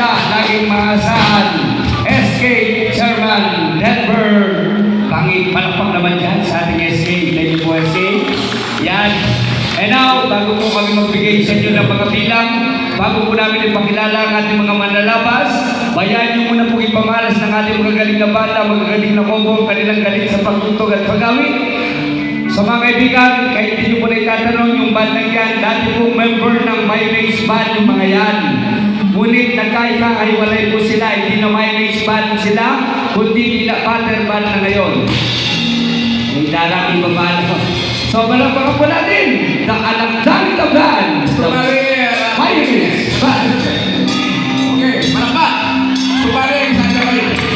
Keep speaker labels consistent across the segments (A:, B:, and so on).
A: ka, laging maasahan. SK Chairman Denver. Pangit, palakpak naman dyan sa ating SK. Thank you po, SK. Yan. And now, bago po kami magbigay sa inyo ng mga bilang, bago po namin ipakilala ang ating mga manlalabas, bayan niyo muna po ipamalas ng ating mga galing na banda, mga galing na kobo, kanilang galing sa pagtutog at pagawit. Sa mga kaibigan, kahit hindi nyo po na itatanong yung bandang yan, dati po member ng Mayonnaise Band yung mga yan. Ngunit nagkaiba-hiwalay po sila, hindi na Mayonnaise Band sila, kundi nila Butter Band na ngayon. May darang iba ba? So, malapang po natin, the Alakdang Tablan, Mayonnaise Band.
B: Okay, malapang. Subaring sa kamay.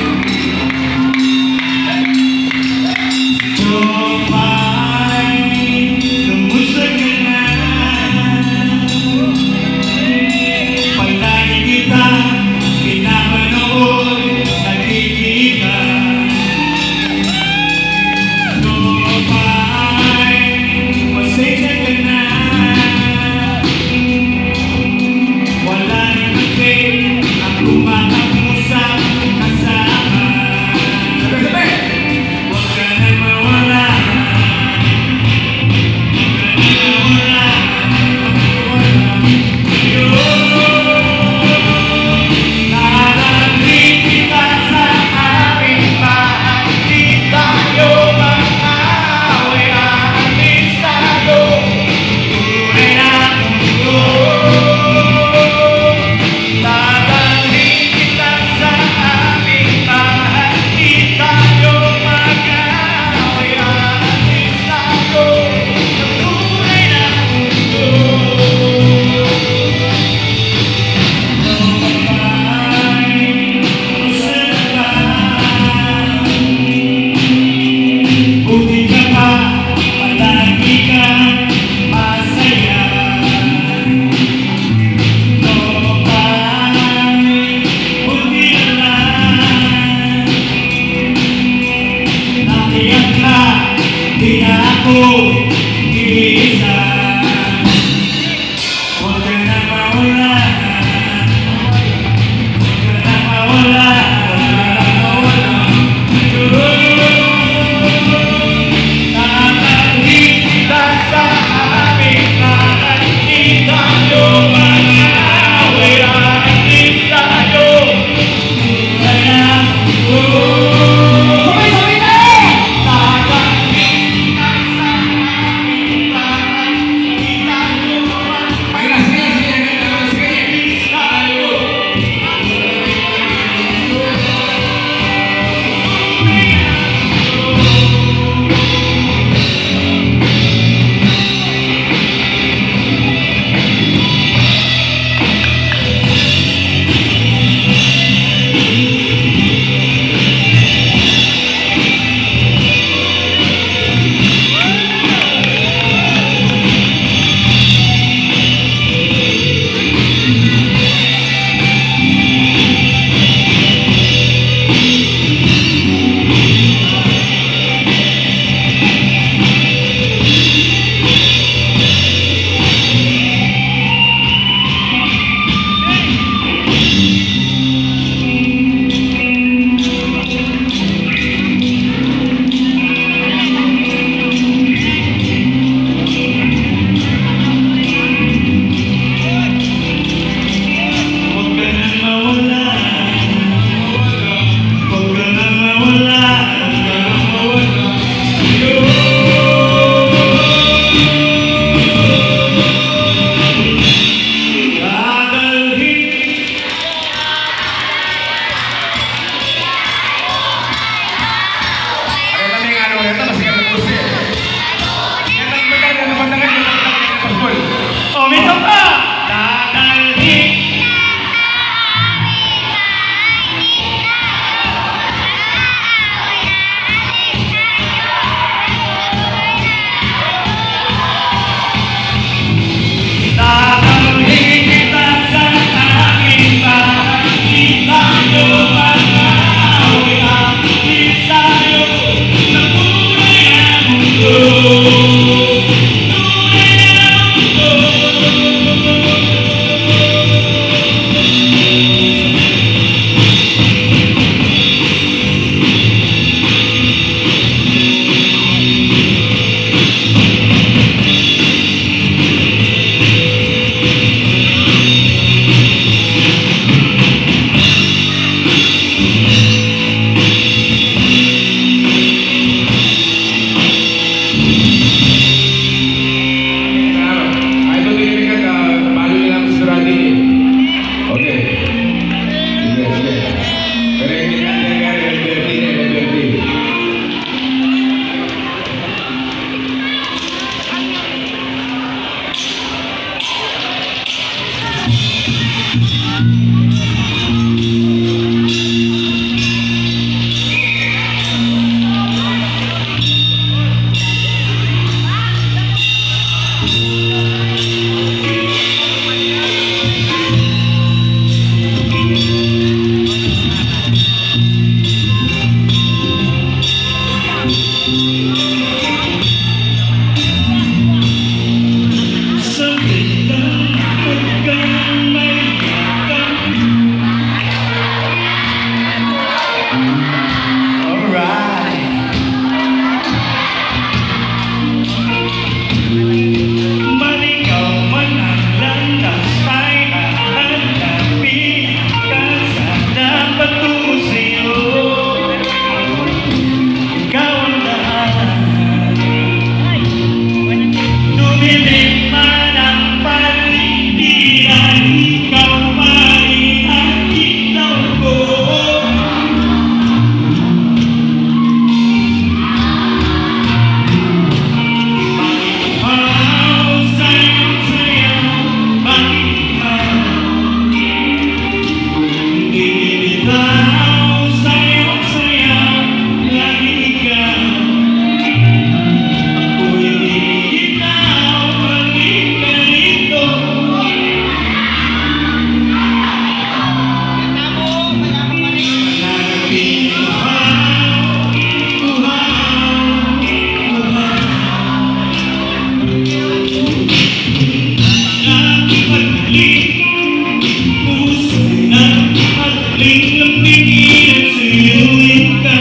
C: lambingin at suyuin ka.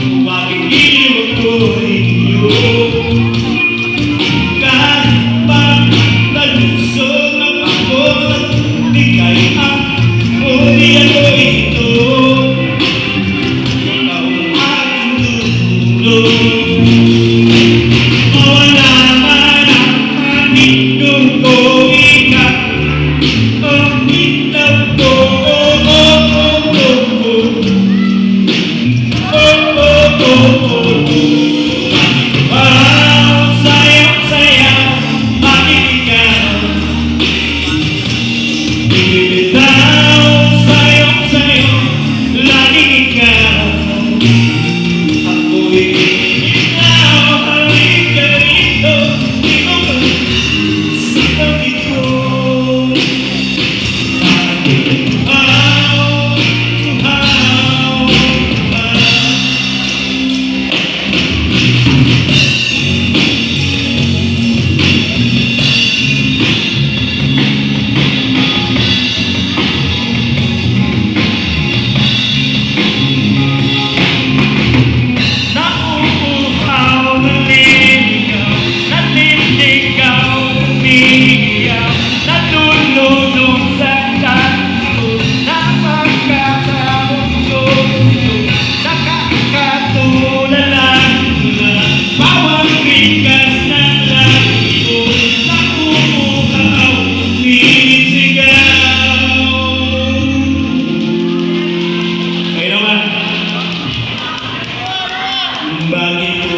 C: Kung aking iliw ako'y iyong. Kahit pa nalusog ang pagod at bigay ang huli ako ito. Ikaw ang aking tutulong. Mawala man ang aking dugoy ka. Ang ilaw ko, oh, oh, oh, oh, oh. Oh, oh, oh, oh. Wow, sayaw-sayaw, bakit ikaw? Bibitaw, sayaw-sayaw, laging ikaw. Ako'y ikaw, halika rito, ikaw ba sa tabi ko? Nauuhaw, naliligaw, naliligaw, umiiyaw, natulunong sa kanto, napagkakamundo, nakakatulala na bawang bigas ng langit ko, nauuhaw, nisigaw. Kayo naman. Bakit po?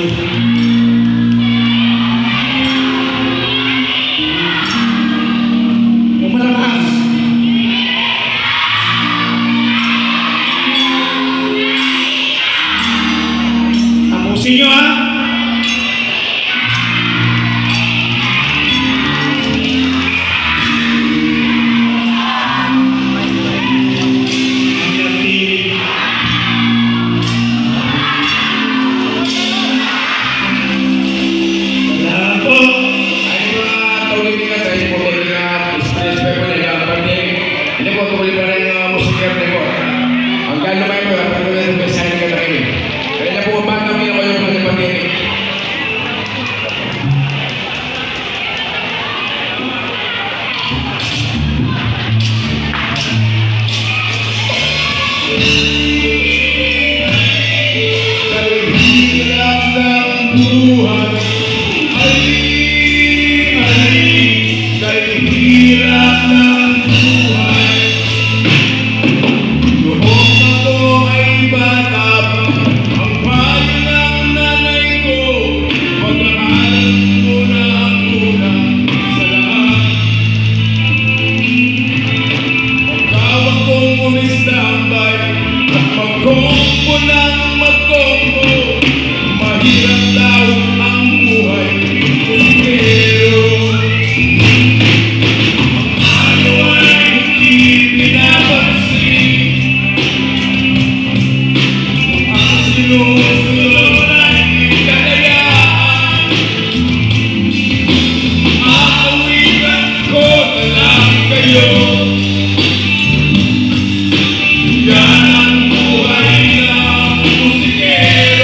C: Umalakas. Tapusin nyo, ha? Wala po.
B: Ay mga tuloy nga tayo po nga stress pa po na pandemic. Hindi po tuloy pa rin musika rin po. Ang gano'n kayo mga patuloy ng mensahe ka tayo. Kaya na po mabataw nila kayo ng pandemic. Dahil hirap ng buhay. Dahil hirap ng buhay. Noong ako ay bata pa, ang payo ng nanay ko, pag-aaral muna ang una sa lahat. Ang tawag kong umistambay, at magkompo ng magkompo, mahirap daw ang buhay. Pero ang ayaw ay hindi pinapansin. Ang sinusunod ay kalayaan. Aawitan ko na lang kayo. Yan ang buhay ng musikero.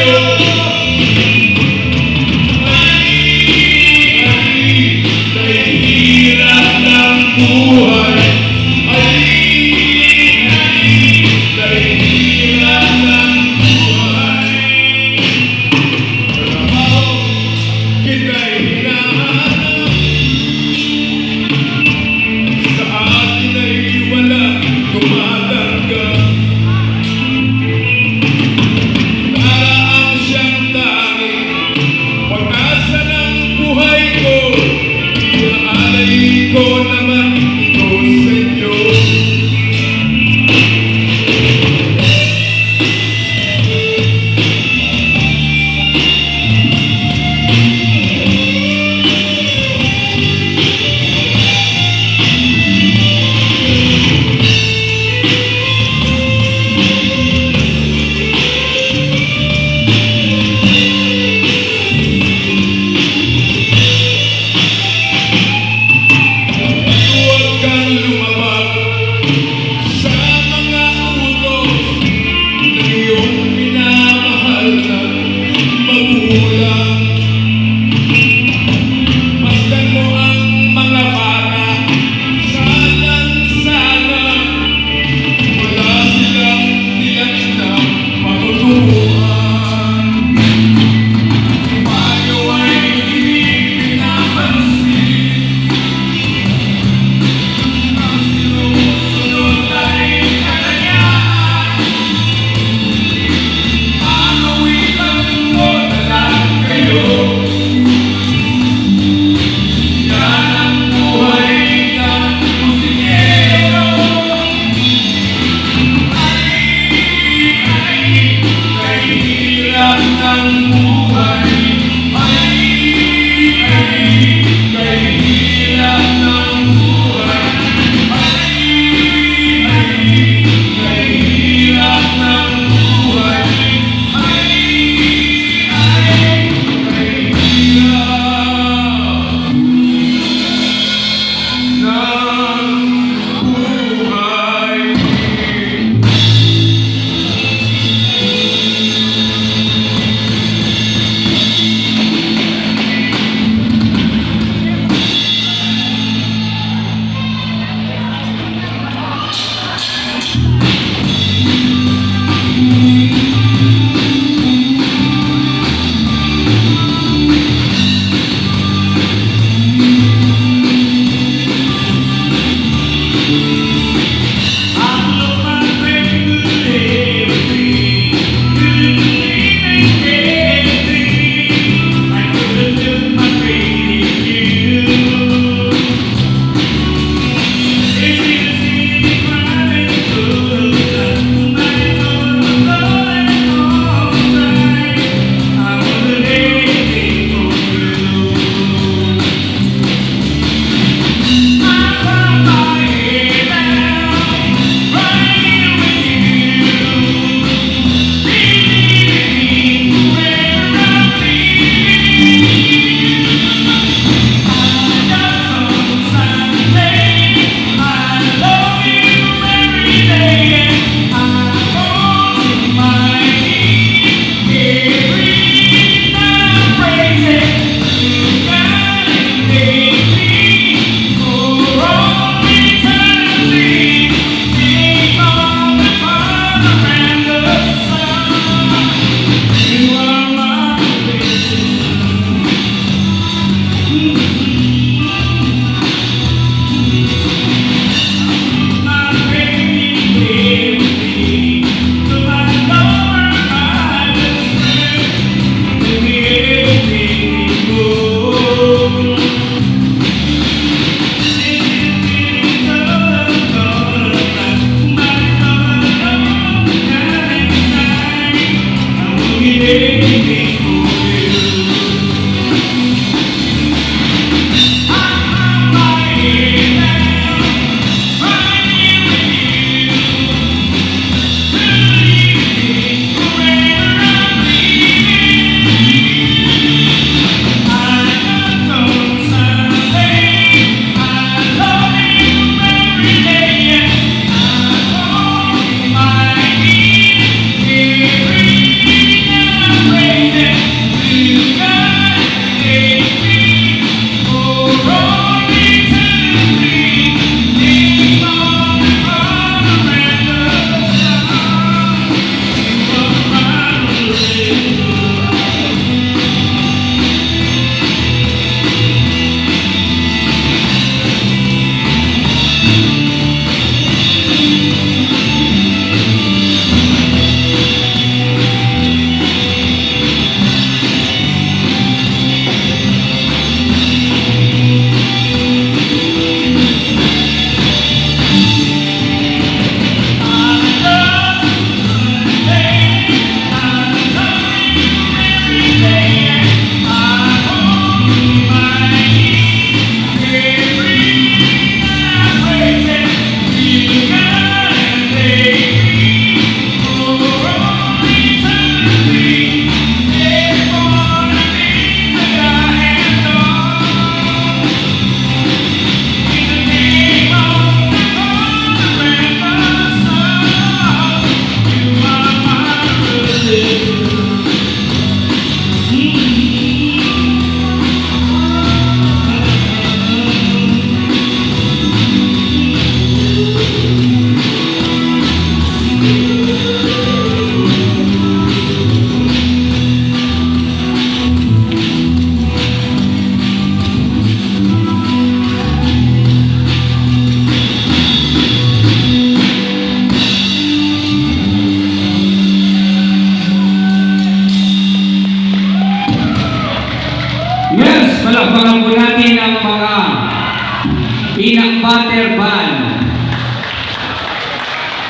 A: Water Van.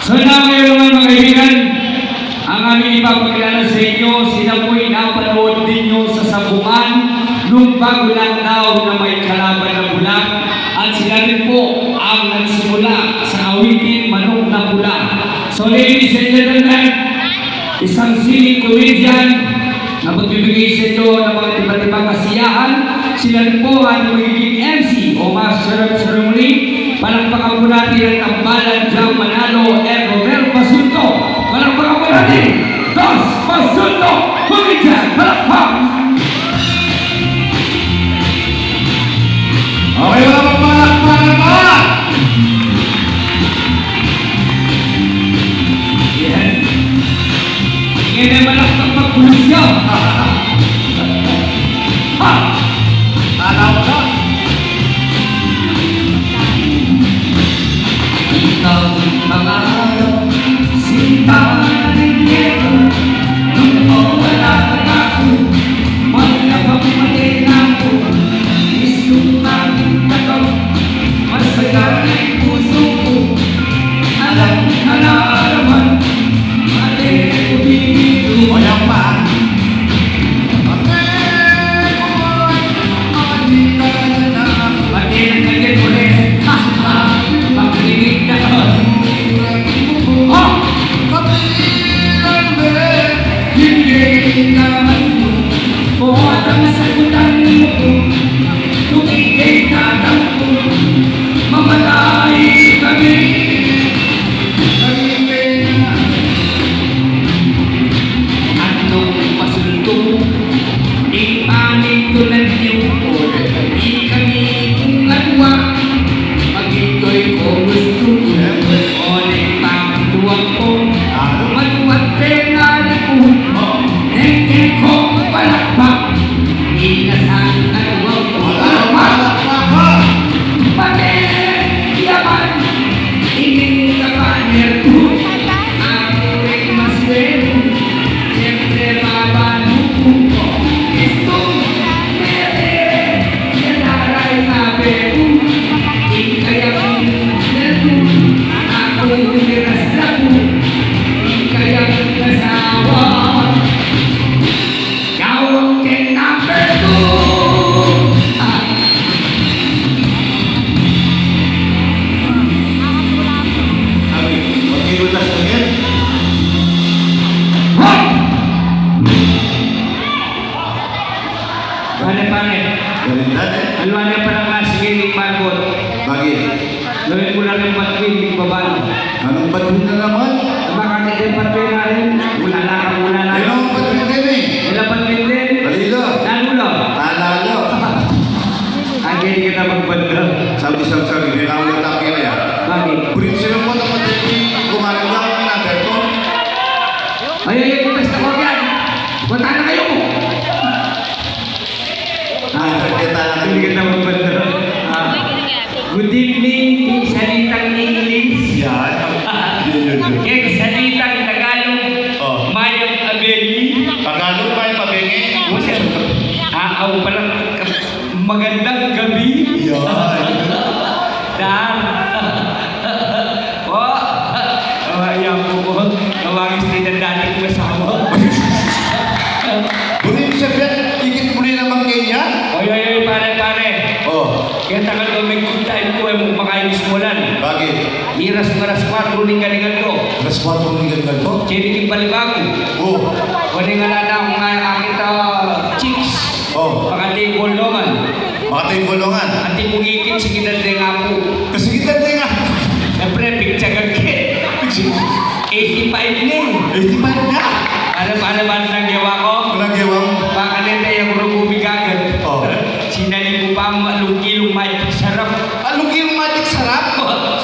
A: So na ngayon naman mga kaibigan, ang aming ipapakilala sa inyo, sila po'y napanood ninyo sa sabungan nung bago lang daw na may kalaban na bulag, at sila rin po ang nagsimula sa awitin Manok na Bulag. So ladies and gentlemen, isang sining comedian na magbibigay sa inyo ng mga iba't ibang kasiyahan, sila rin po ang magiging MC o Master of Ceremony. Palakpakan po natin ang tambalan Jam Manalo and Romero Basunto. Palakpakan po natin Dos Basunto, comedian. Palakpak!
B: Okay, wala pang palakpakan!
A: Yan. Ngayon ay malakpak magpulis nyo. Ha! Alaw ka! Ang mga araw, sintahan ng yelo, nung wala ka ako, magkapamatin ako, isutan ka, masaya ang puso ko, alam ka na naman, mali ko dito. Walang pa. Alwanan pa ng sige ni Margot.
B: Bakit?
A: Gawin ko lang yung patwin, di ba ba?
B: Anong patuloy na naman?
A: Bakit yung patwin na rin? Wala na.
B: Anong patuloy din eh?
A: Wala patwin din.
B: Balilo.
A: Nanulo.
B: Talalo.
A: Hindi kita magbanda.
B: Sabi, kailangan na kaya yan.
A: Bakit?
B: Prinsip mo na patuloy kumain lang ng number ko.
A: Ay, basta ko yan. Punta na kayo mo. Hindi kita magbanda. Good evening, salitang English.
B: Yan.
A: Kaya salitang Tagalog, Mayang Abeli.
B: Tagalog pa yung pabengi?
A: Aaw pala, magandang gabi.
B: Yan.
A: Dan. Ayan po ko. Tawagin sila ng dati ko kasama.
B: Bunin siya yan, ikit muli naman kanya.
A: Oy, pare.
B: Oh,
A: Kaya tagal ko may good time ko ay makainis mo lang.
B: bakit?
A: Iras maras 4 ning ko.
B: Response mo ng ganito?
A: Chiniking balibago.
B: Oh,
A: Wala nga na akong akita chicks.
B: oh.
A: Pakati bolongan.
B: Makatay bolongan.
A: Ati pungikit sa kinandeng ako.
B: Kasi kita tayo nga.
A: Siyempre, picture kagkit. 85 ning.
B: 85 na.
A: Ano ba nang gawa ko?
B: Walang gewang.
A: Pakalenda yung rububi kagad.
B: Oh.
A: Sinali mo pa ang malungkilong may sarap.
B: Anong yung magic sarap?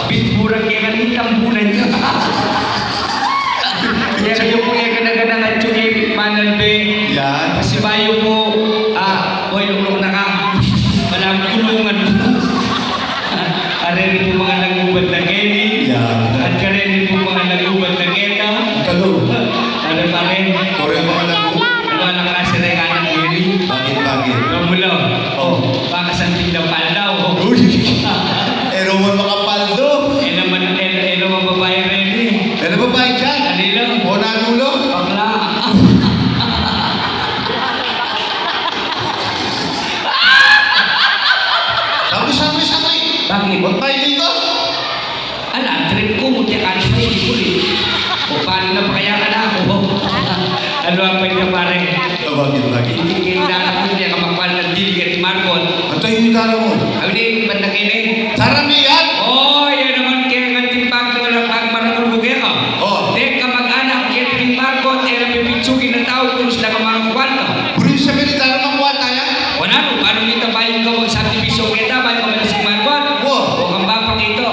A: Bitburang kaya kanitang bulan niya. Kaya kayo po yung ganaganang at yung epic manan be.
B: Yan.
A: Kasi bayo po, oy, lulong na ka. Walang kulungan. Karenin po mga nagubad na Kenny.
B: Yan.
A: At karenin po mga nagubad na Keta.
B: Kalong.
A: Ano pa rin?
B: Kore mga lago.
A: Ano ang klase na yung anak Kenny?
B: Bakit?
A: Romulo.
B: Oh.
A: Baka sa tindapan daw.
B: Uy! Eh, Roman, baka
D: Nagbabayad dyan?
A: Kanila.
D: O nanulo?
A: Bakla.
D: Sabi.
A: Bakit?
D: Huwag tayo dito.
A: Ala, trip ko, mutya ka rin may ipuli. O paano na pakayakan ako? Ano ang pwede pare?
D: Bakit?
A: Hindi kinala ko niya kamakwal ng dilig at markot.
D: Ang tayo yung tara mo.
A: Sabi ni, bandang ini.
D: Saramihan!
A: Oh, yan naman kaya ng timpag ko lang pag maraming bugay ka.
D: Oh.
A: Dek ka mag-anak, kaya tingin markot, kaya napipitsugin ng tao kung sila ka mga kwalta.
D: Burin sa militaro ng kuha tayo.
A: Wala no, paano nito bayan ko sa division kita, bayan ko na si markot?
D: Oh.
A: O kang bapang ito.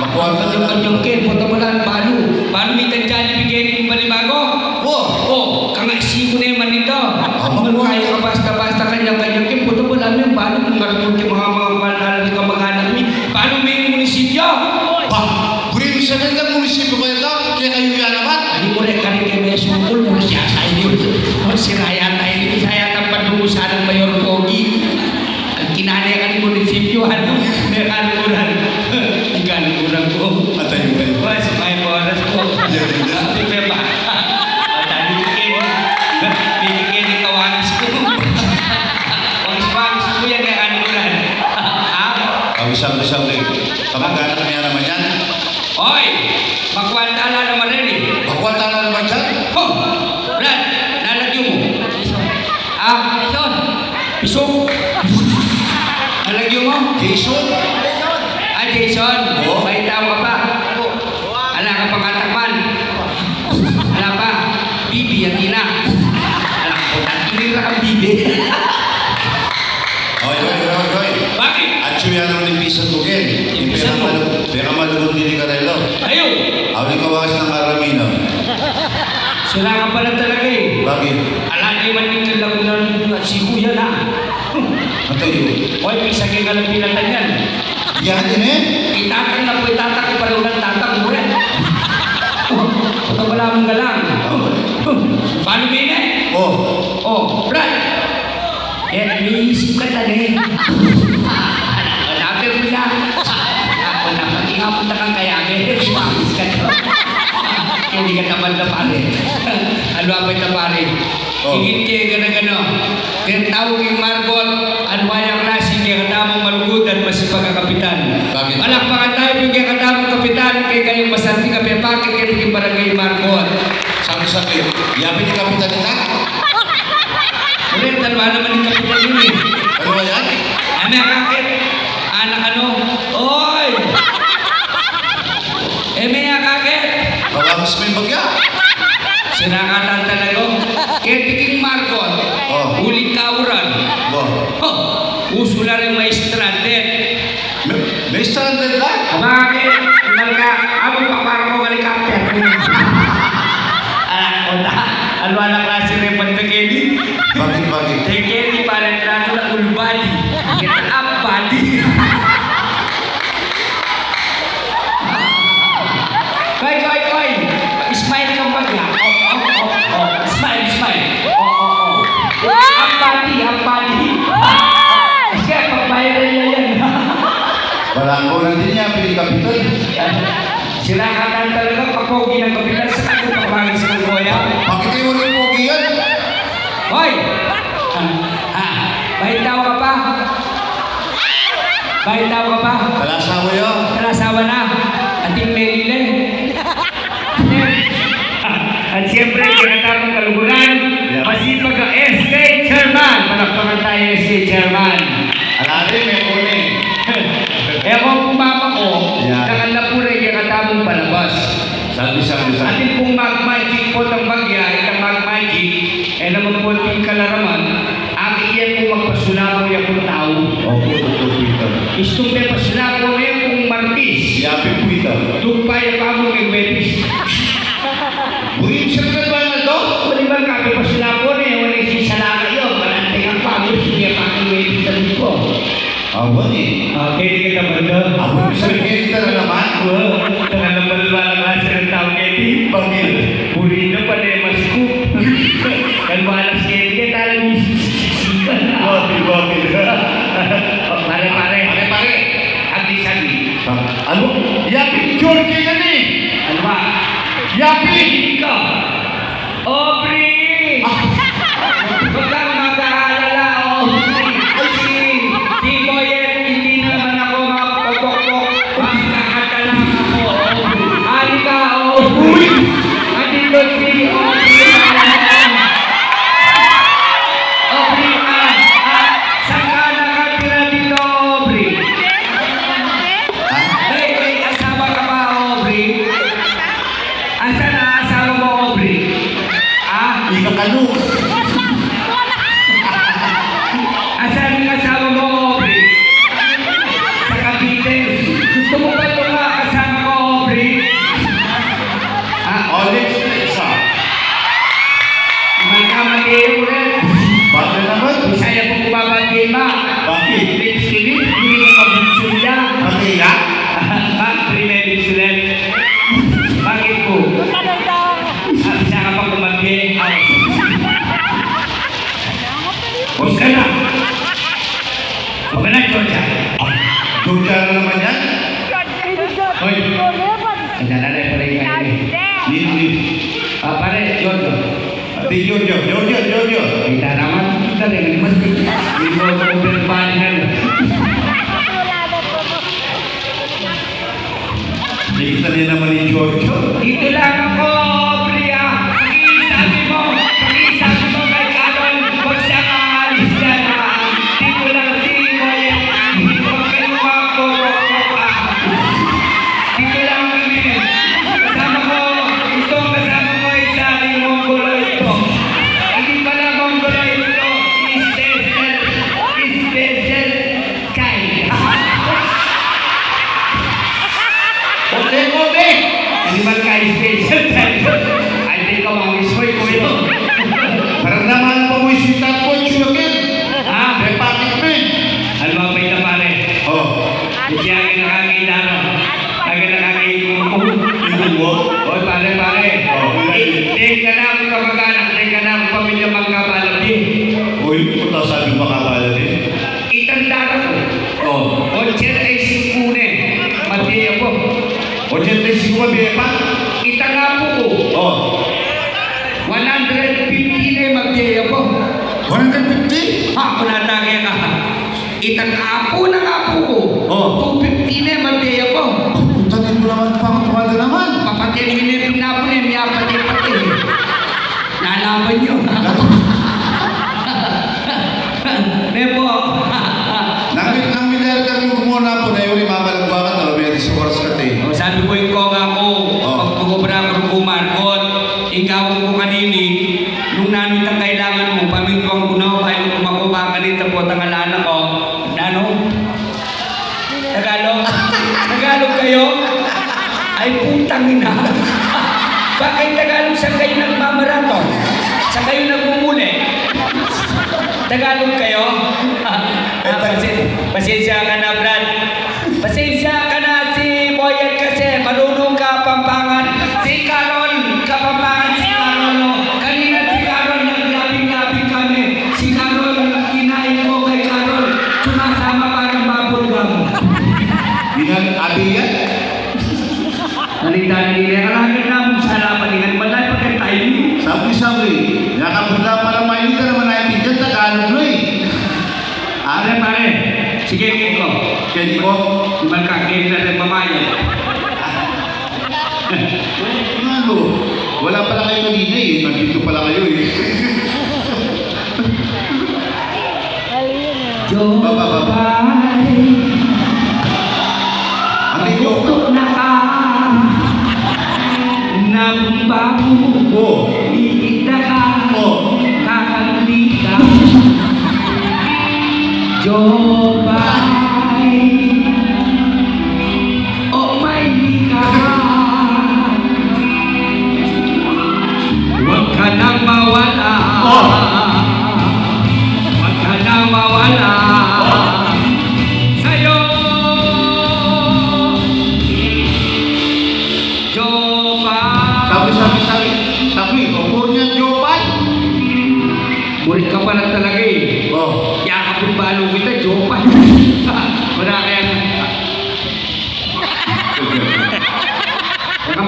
D: Makuha ka na.
A: Kanyang ken, punta mo lang, paano? Paano may tandyan ibigay ng balimago?
D: Oh.
A: Oh, kang-isiko na naman ito.
D: Ang
A: Kaya ka basta-basta kanyang ken, punta mo lang yung paano kung marunong yung mga malala ng kamag-anak mo. Paano may munisipyo?
D: Ba, burin sa ganda munisipyo kayo ito. Kaya kayo yan naman.
A: Hindi mo rin kami kayo may sumukul mo siya sa inyo. O siraya tayo, hindi saya ng pandungusan ng Mayor Pogi. Ang kinanay ka ng munisipyo, ano? May kalukuran. Ang kalukuran ko.
D: At tayo ba yun?
A: Wah, sampai oras po. Sabi ko ba? Tadi bikin di kawanis ko. Wangis-wangis ko yan kaya kanulan. Ha?
D: Ang isang rin. Kamag-anak niya naman yan.
A: Hoy! Makwantala naman rin eh.
D: Makuha tayo naman dyan.
A: Ho! Brad, nalagyo mo. Ah, Jason. Pisok. Nalagyo mo?
D: Jason.
A: Ah, Jason.
D: Oo.
A: May tao ka pa. Ala ka pang atakman. Ala pa. Bibi at ina. Ala ko, natinira kang bibi.
D: Hoy.
A: Bakit?
D: At siya yan naman yung pisan ko, Ken.
A: Yung pisan mo?
D: Pera malugod din ni Karelo.
A: Ayaw!
D: Awali ka wakas ng Aramino.
A: Sila ka pala talaga eh.
D: Bakit?
A: Ala di man yung kalagunan si Kuya na.
D: Ang tayo.
A: Hoy, pisag yung kalang pinatan yan.
D: Yan din eh.
A: Itatang na po, itatak ko pala ulang tatang mo rin. Ito wala mong galang. Paano bine?
D: Oh.
A: Oh, Brad! Eh, may isip ka tali. Hanapin mo niya. Ako na, pag-ingapon na kang kayagin. Sumakis ka to. Hindi ka naman na pare. Ano apay na pare?
D: Oh.
A: Higit kayo gana-gano. Tinatawag yung Margot, anwayang klase kaya katamang malugod at masipag ang kapitan.
D: Bakit?
A: Palakpakan tayo bigyan katamang kapitan kay kayong masanti kape pakit kayo naging barangay Margot.
D: Sabi. Yapin ni Kapitan nila.
A: Ulit, dalawa naman yung kapitan yun eh.
D: Ano ba yan?
A: Ano yung kakit? Anak ano? Oy! May kakit?
D: Bawagas mo yung bagya.
A: Sinakatan talaga. Kaya tiking Margot.
D: Oh.
A: Ulit kauran.
D: Bo.
A: Uso na rin may stranded.
D: May standard ka?
A: Bakit? Malka, ako pa parang ko helicopter. Ano na klase rin pagkakini?
D: Bakit?
A: Tekeni parang trato na full body. Kita up body. Koy. Smile kang pagya. Oh. Smile. Oh. Up body. Sige, pagbayaran niya yan.
D: Wala ko lang din niya, pili Kapitan.
A: Sinakatan talaga papogi ng kapitan sa kanya pagmangis ng kuya.
D: Bakit kayo ulit pogi yan?
A: Hoy! Bahitaw ka pa?
D: Kalasawa yun.
A: Kalasawa na. Ating Maryland. At siyempre, kinatamang kaluguran, masipag ang SK Chairman. Palakpakan tayo SK Chairman.
D: Alari, may uli.
A: Kung mama ko,
D: Yeah.
A: nakalapura yung katamang palabas.
D: Sabi.
A: Ating pong mag-magic po ng bagya, itang mag-magic, naman po itong kalaraman, aking yan po magpasulabo yung kong tao.
D: Opo, Dr. Peter.
A: Istong may pasulabo na yung kong martis.
D: Yapin po ito.
A: Tupay ang pamo ng betis.
D: Burin siya ka ba na ito?
A: Kung ba kami pasulabo na yung wala yung sisala kayo, malanting ang pamo, siya pa ang betis sa lipo.
D: Awan eh.
A: Kaya ka naman doon.
D: Ako yung sargenta na naman.
A: Tangan naman wala klase ng tao kaya pagil. Purino pa na yung mascoop. Kan malas kaya talang isisikan.
D: Wabi.
A: Pare. Ati sabi.
D: Ano? Yapin George yan eh.
A: Ano ba? Hindi ka. Aubrey! Huwag kang mag-aalala, Aubrey. Si Boyet, hindi naman ako mapagpokpok. Magkakata lang ako, Aubrey. Halika, Aubrey. Andito si Aubrey. Aubrey, saan ka nakatira dito, Aubrey? May asawa ka ba, Aubrey? Asan na asawa mo, Aubrey?
D: Hindi ka kalug.
A: Asan ang asawa mo, Aubrey? Sa Cavite. Gusto mo ba ito nga kasama ko, Aubrey?
D: Next na isa.
A: Magkamali ulit.
D: Bakit naman?
A: Bisaya po kumabati, ma.
D: Bakit?
A: Hindi ka mabunsulya.
D: Matiya?
A: Primary student. Bakit po? Bisa ka pa kumabati. Huwag ka na. Huwag ka na, Georgia.
D: Georgia na naman yan?
A: Hoy. Ang dalalay pala yung kayo eh.
D: Hindi.
A: Pare, Giorgio.
D: Ate Giorgio.
A: Kita naman kita dengan mesti. Hindi mo overbangan.
D: Nakita niya naman ni Giorgio.
A: Dito lang ako, Priya. Pakisabi mo kay Carol, huwag siya maalis dyan. Dito lang si Boyet. Hindi ko kayo mapurok-purok. Dito lang kami. Kasama ko, kasama ko ay sabi Mongolo ito. Hindi pala Mongolo ito. Special child.
D: Obe!
A: Hindi man ka special child. Ay, di ka mawis mo ito.
D: Parang naman pa mo yung sitat ko, Chugin. May pakit mo eh.
A: Ano ba may pare?
D: Oh,
A: Hindi ako nakakita no. Ako nakakita mo.
D: tingnan mo.
A: Oy, pare. Hindi ka na ako kamag-anak. Hindi ka na ako pamilya magkabalati.
D: Uy, punta sabi makakala din.
A: Itanda ko.
D: Oh,
A: 85 mati ako.
D: o dyan tayo siguro mabiya pa.
A: Itanga po ko.
D: Oh,
A: 150 na magkaya ako.
D: 150?
A: Ha, kung natagay ka. Itang apo na apo ko.
D: Oh.
A: 250 na magkaya ako.
D: Punta nito naman pa ang tumada naman.
A: Papatid mo na yung pinapo na yung pati. Nalaman nyo. Nepo.
D: Nang milyar kami kumuna po na yun, imamalagbakan na may sa oras ka tayo.
A: Sabi ko yung konga ko, pagpagobra ko kumarkot, ikaw ko kanini, nung namin ang kailangan mo, pamintwang ko na, bahay ko kumakuha ka dito po, tangalana ko, ano? Tagalog kayo? Ay putang ina. Bakit Tagalog sa kayo nagmamaraton? Sa kayo nagmumuli? Tagalog kayo? Pasensya ka na, Brad. Pasensya ka na si Boyet kasi marunong ka Pampangan. Si Carol, Kapampangan si Carol. Kanina si Carol naglabing-labing kami. Si Carol, kinain ko kay Carol. Sumasama parang bubble gum.
D: Bilang abi yan?
A: Nalita na nila. Alagad na mong salapan nila. Malay pagka-timing.
D: Sabi, nakapagla para mainita naman na yung dyan, Tagalog mo eh.
A: Pare. Sige, game ko.
D: Kaya mo,
A: Iman ka, game na rin mamayan.
D: ano, wala pala kayo kanina eh. Nandito pala kayo eh.
A: Jopay,
D: Amigo.
A: tutok na ka, nambago,
D: Oh.
A: iita ka,
D: Oh.
A: kakagli ka. Jopay, oh my God, huwag ka nang mawala. Huwag ka nang mawala sa'yo. Jopay.
D: Sabi, umur niya Jopan.
A: Murid ka pa lang talaga eh.
D: Oh.
A: Yakapin balo kita, Jopay. Wala kaya.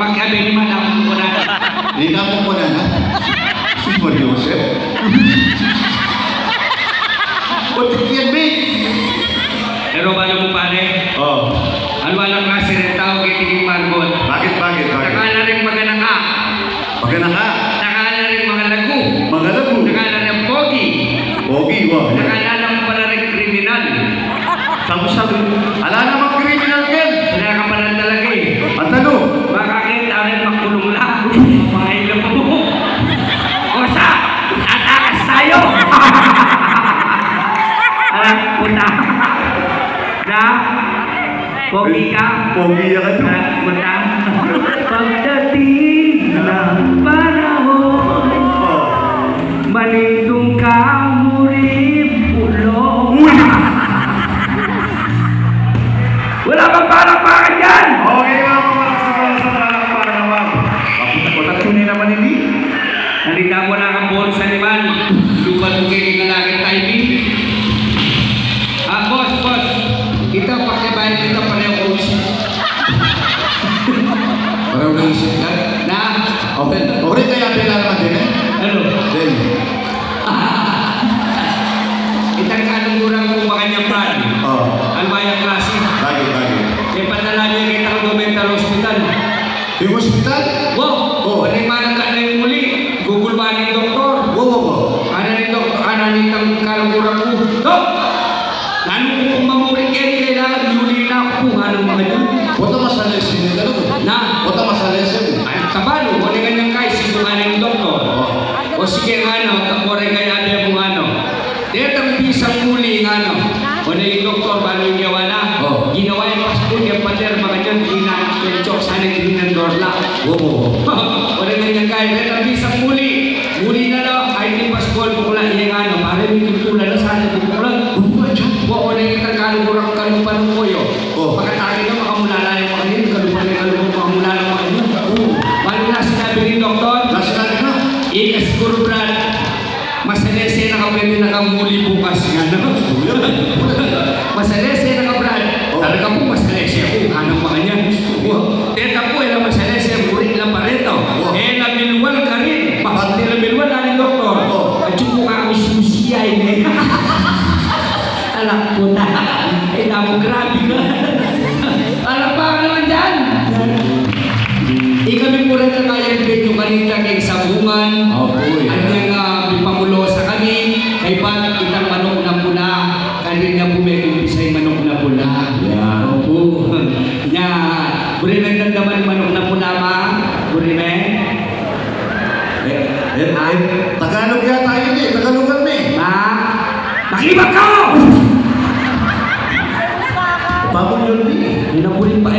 A: Pagkabi ni Madam ko na.
D: Ikaw mo na na. Si Maria Jose. Putik yan, Big.
A: Pero ba mo pare?
D: Oh.
A: Ano walang klase ng tao kay Tingin Margot?
D: Bakit?
A: Nakala rin mga naka.
D: Maganda ka.
A: Nakala rin mga lagu.
D: Magalabu.
A: Nakala rin pogi.
D: Pogi, wow.
A: Nakala mo pala rin kriminal.
D: Sabi. Ala namang criminal yan.
A: Kaya ka pala talaga eh.
D: Ang tanong.
A: Makakita rin makulong lang. Mga ilong mo. Kosa! Atakas tayo! Alam, punta. Na? Pogi ka?
D: Pogi yan ka.
A: Alam, punta. Pagdating ng panahon,
D: Oh.
A: manitong ka muling pulong. Wala bang parang yan?
D: Okay nga mga para naman. Papunta naman hindi.
A: Nalita mo na ang bolsa ni Man. Lupa mo kayo ng laging timing. Boss. Ito, pakibayan kita pareho coach.
D: Parang naisip ka.
A: Na?
D: Okay. Okay kaya pila naman din eh.
A: Ano?
D: Then.
A: Itang anong kurang kung baka niya brand.
D: Oh.
A: Ano ba yung klase?
D: Bagay.
A: May padala niya kita ng mental hospital.
D: Yung hospital?
A: Wow!
D: Oh.
A: Ano yung manangga na yung muli? Google ba ni doktor?
D: Wow.
A: Ano ni doktor? Ano ni tang kalungurang ko? Dok! Lalo ko kung mamuring kayo, kailangan yuli na ako kung anong mga yun.
D: Wata masales yun yung gano'n.
A: Na?
D: Wata masales yun.
A: Ay, kabalo, wala ganyan guys, ito nga na yung doktor. O sige nga no, kapore kaya niya kung ano. Detang pisang muli nga no. O na yung doktor, paano yung gawa na?
D: Oh.
A: Ginawa yung passport, yung pader, mga dyan, ginachok, sana yung ginandorla.
D: Wow.
A: Wala ganyan guys, detang pisang muli. Muli na daw, ay yung passport, kung lang yung ano, para may kultulan na sana, kung lang. Oo, na yung kalurang kalupan ko yun.
D: Oh.
A: Pagkatagi na makamulala yung mga yun, kalupan makamulala yung mga yun. Paano na sinabi ni doktor?
D: Last natin na.
A: Siguro Brad, masalese na ka pwede nakamuli bukas nga no? Masalese na ka Brad, talaga po masalese ako, anong mga niyan? Teta po, ilang masalese, burik lang pa rin to. Nabilwal ka rin, bakit nabilwal na ni doktor? At yung mukha ko susiyay eh. Alam ko na, damo grabe ka. Alam pa ka naman dyan? Kami po rin na kaya yung kanita kay sabungan. At yung pamulo sa kami, kay Pat, itang manok na pula. Kanina po may kumpisay manok na pula. Opo. Yan. Burimen ng daman manok na pula ma. Burimen.
D: Tagalog yata yun eh. Tagalogan mo eh.
A: Ma. Makibag ka!
D: Pabong yun eh.
A: Inapurin pa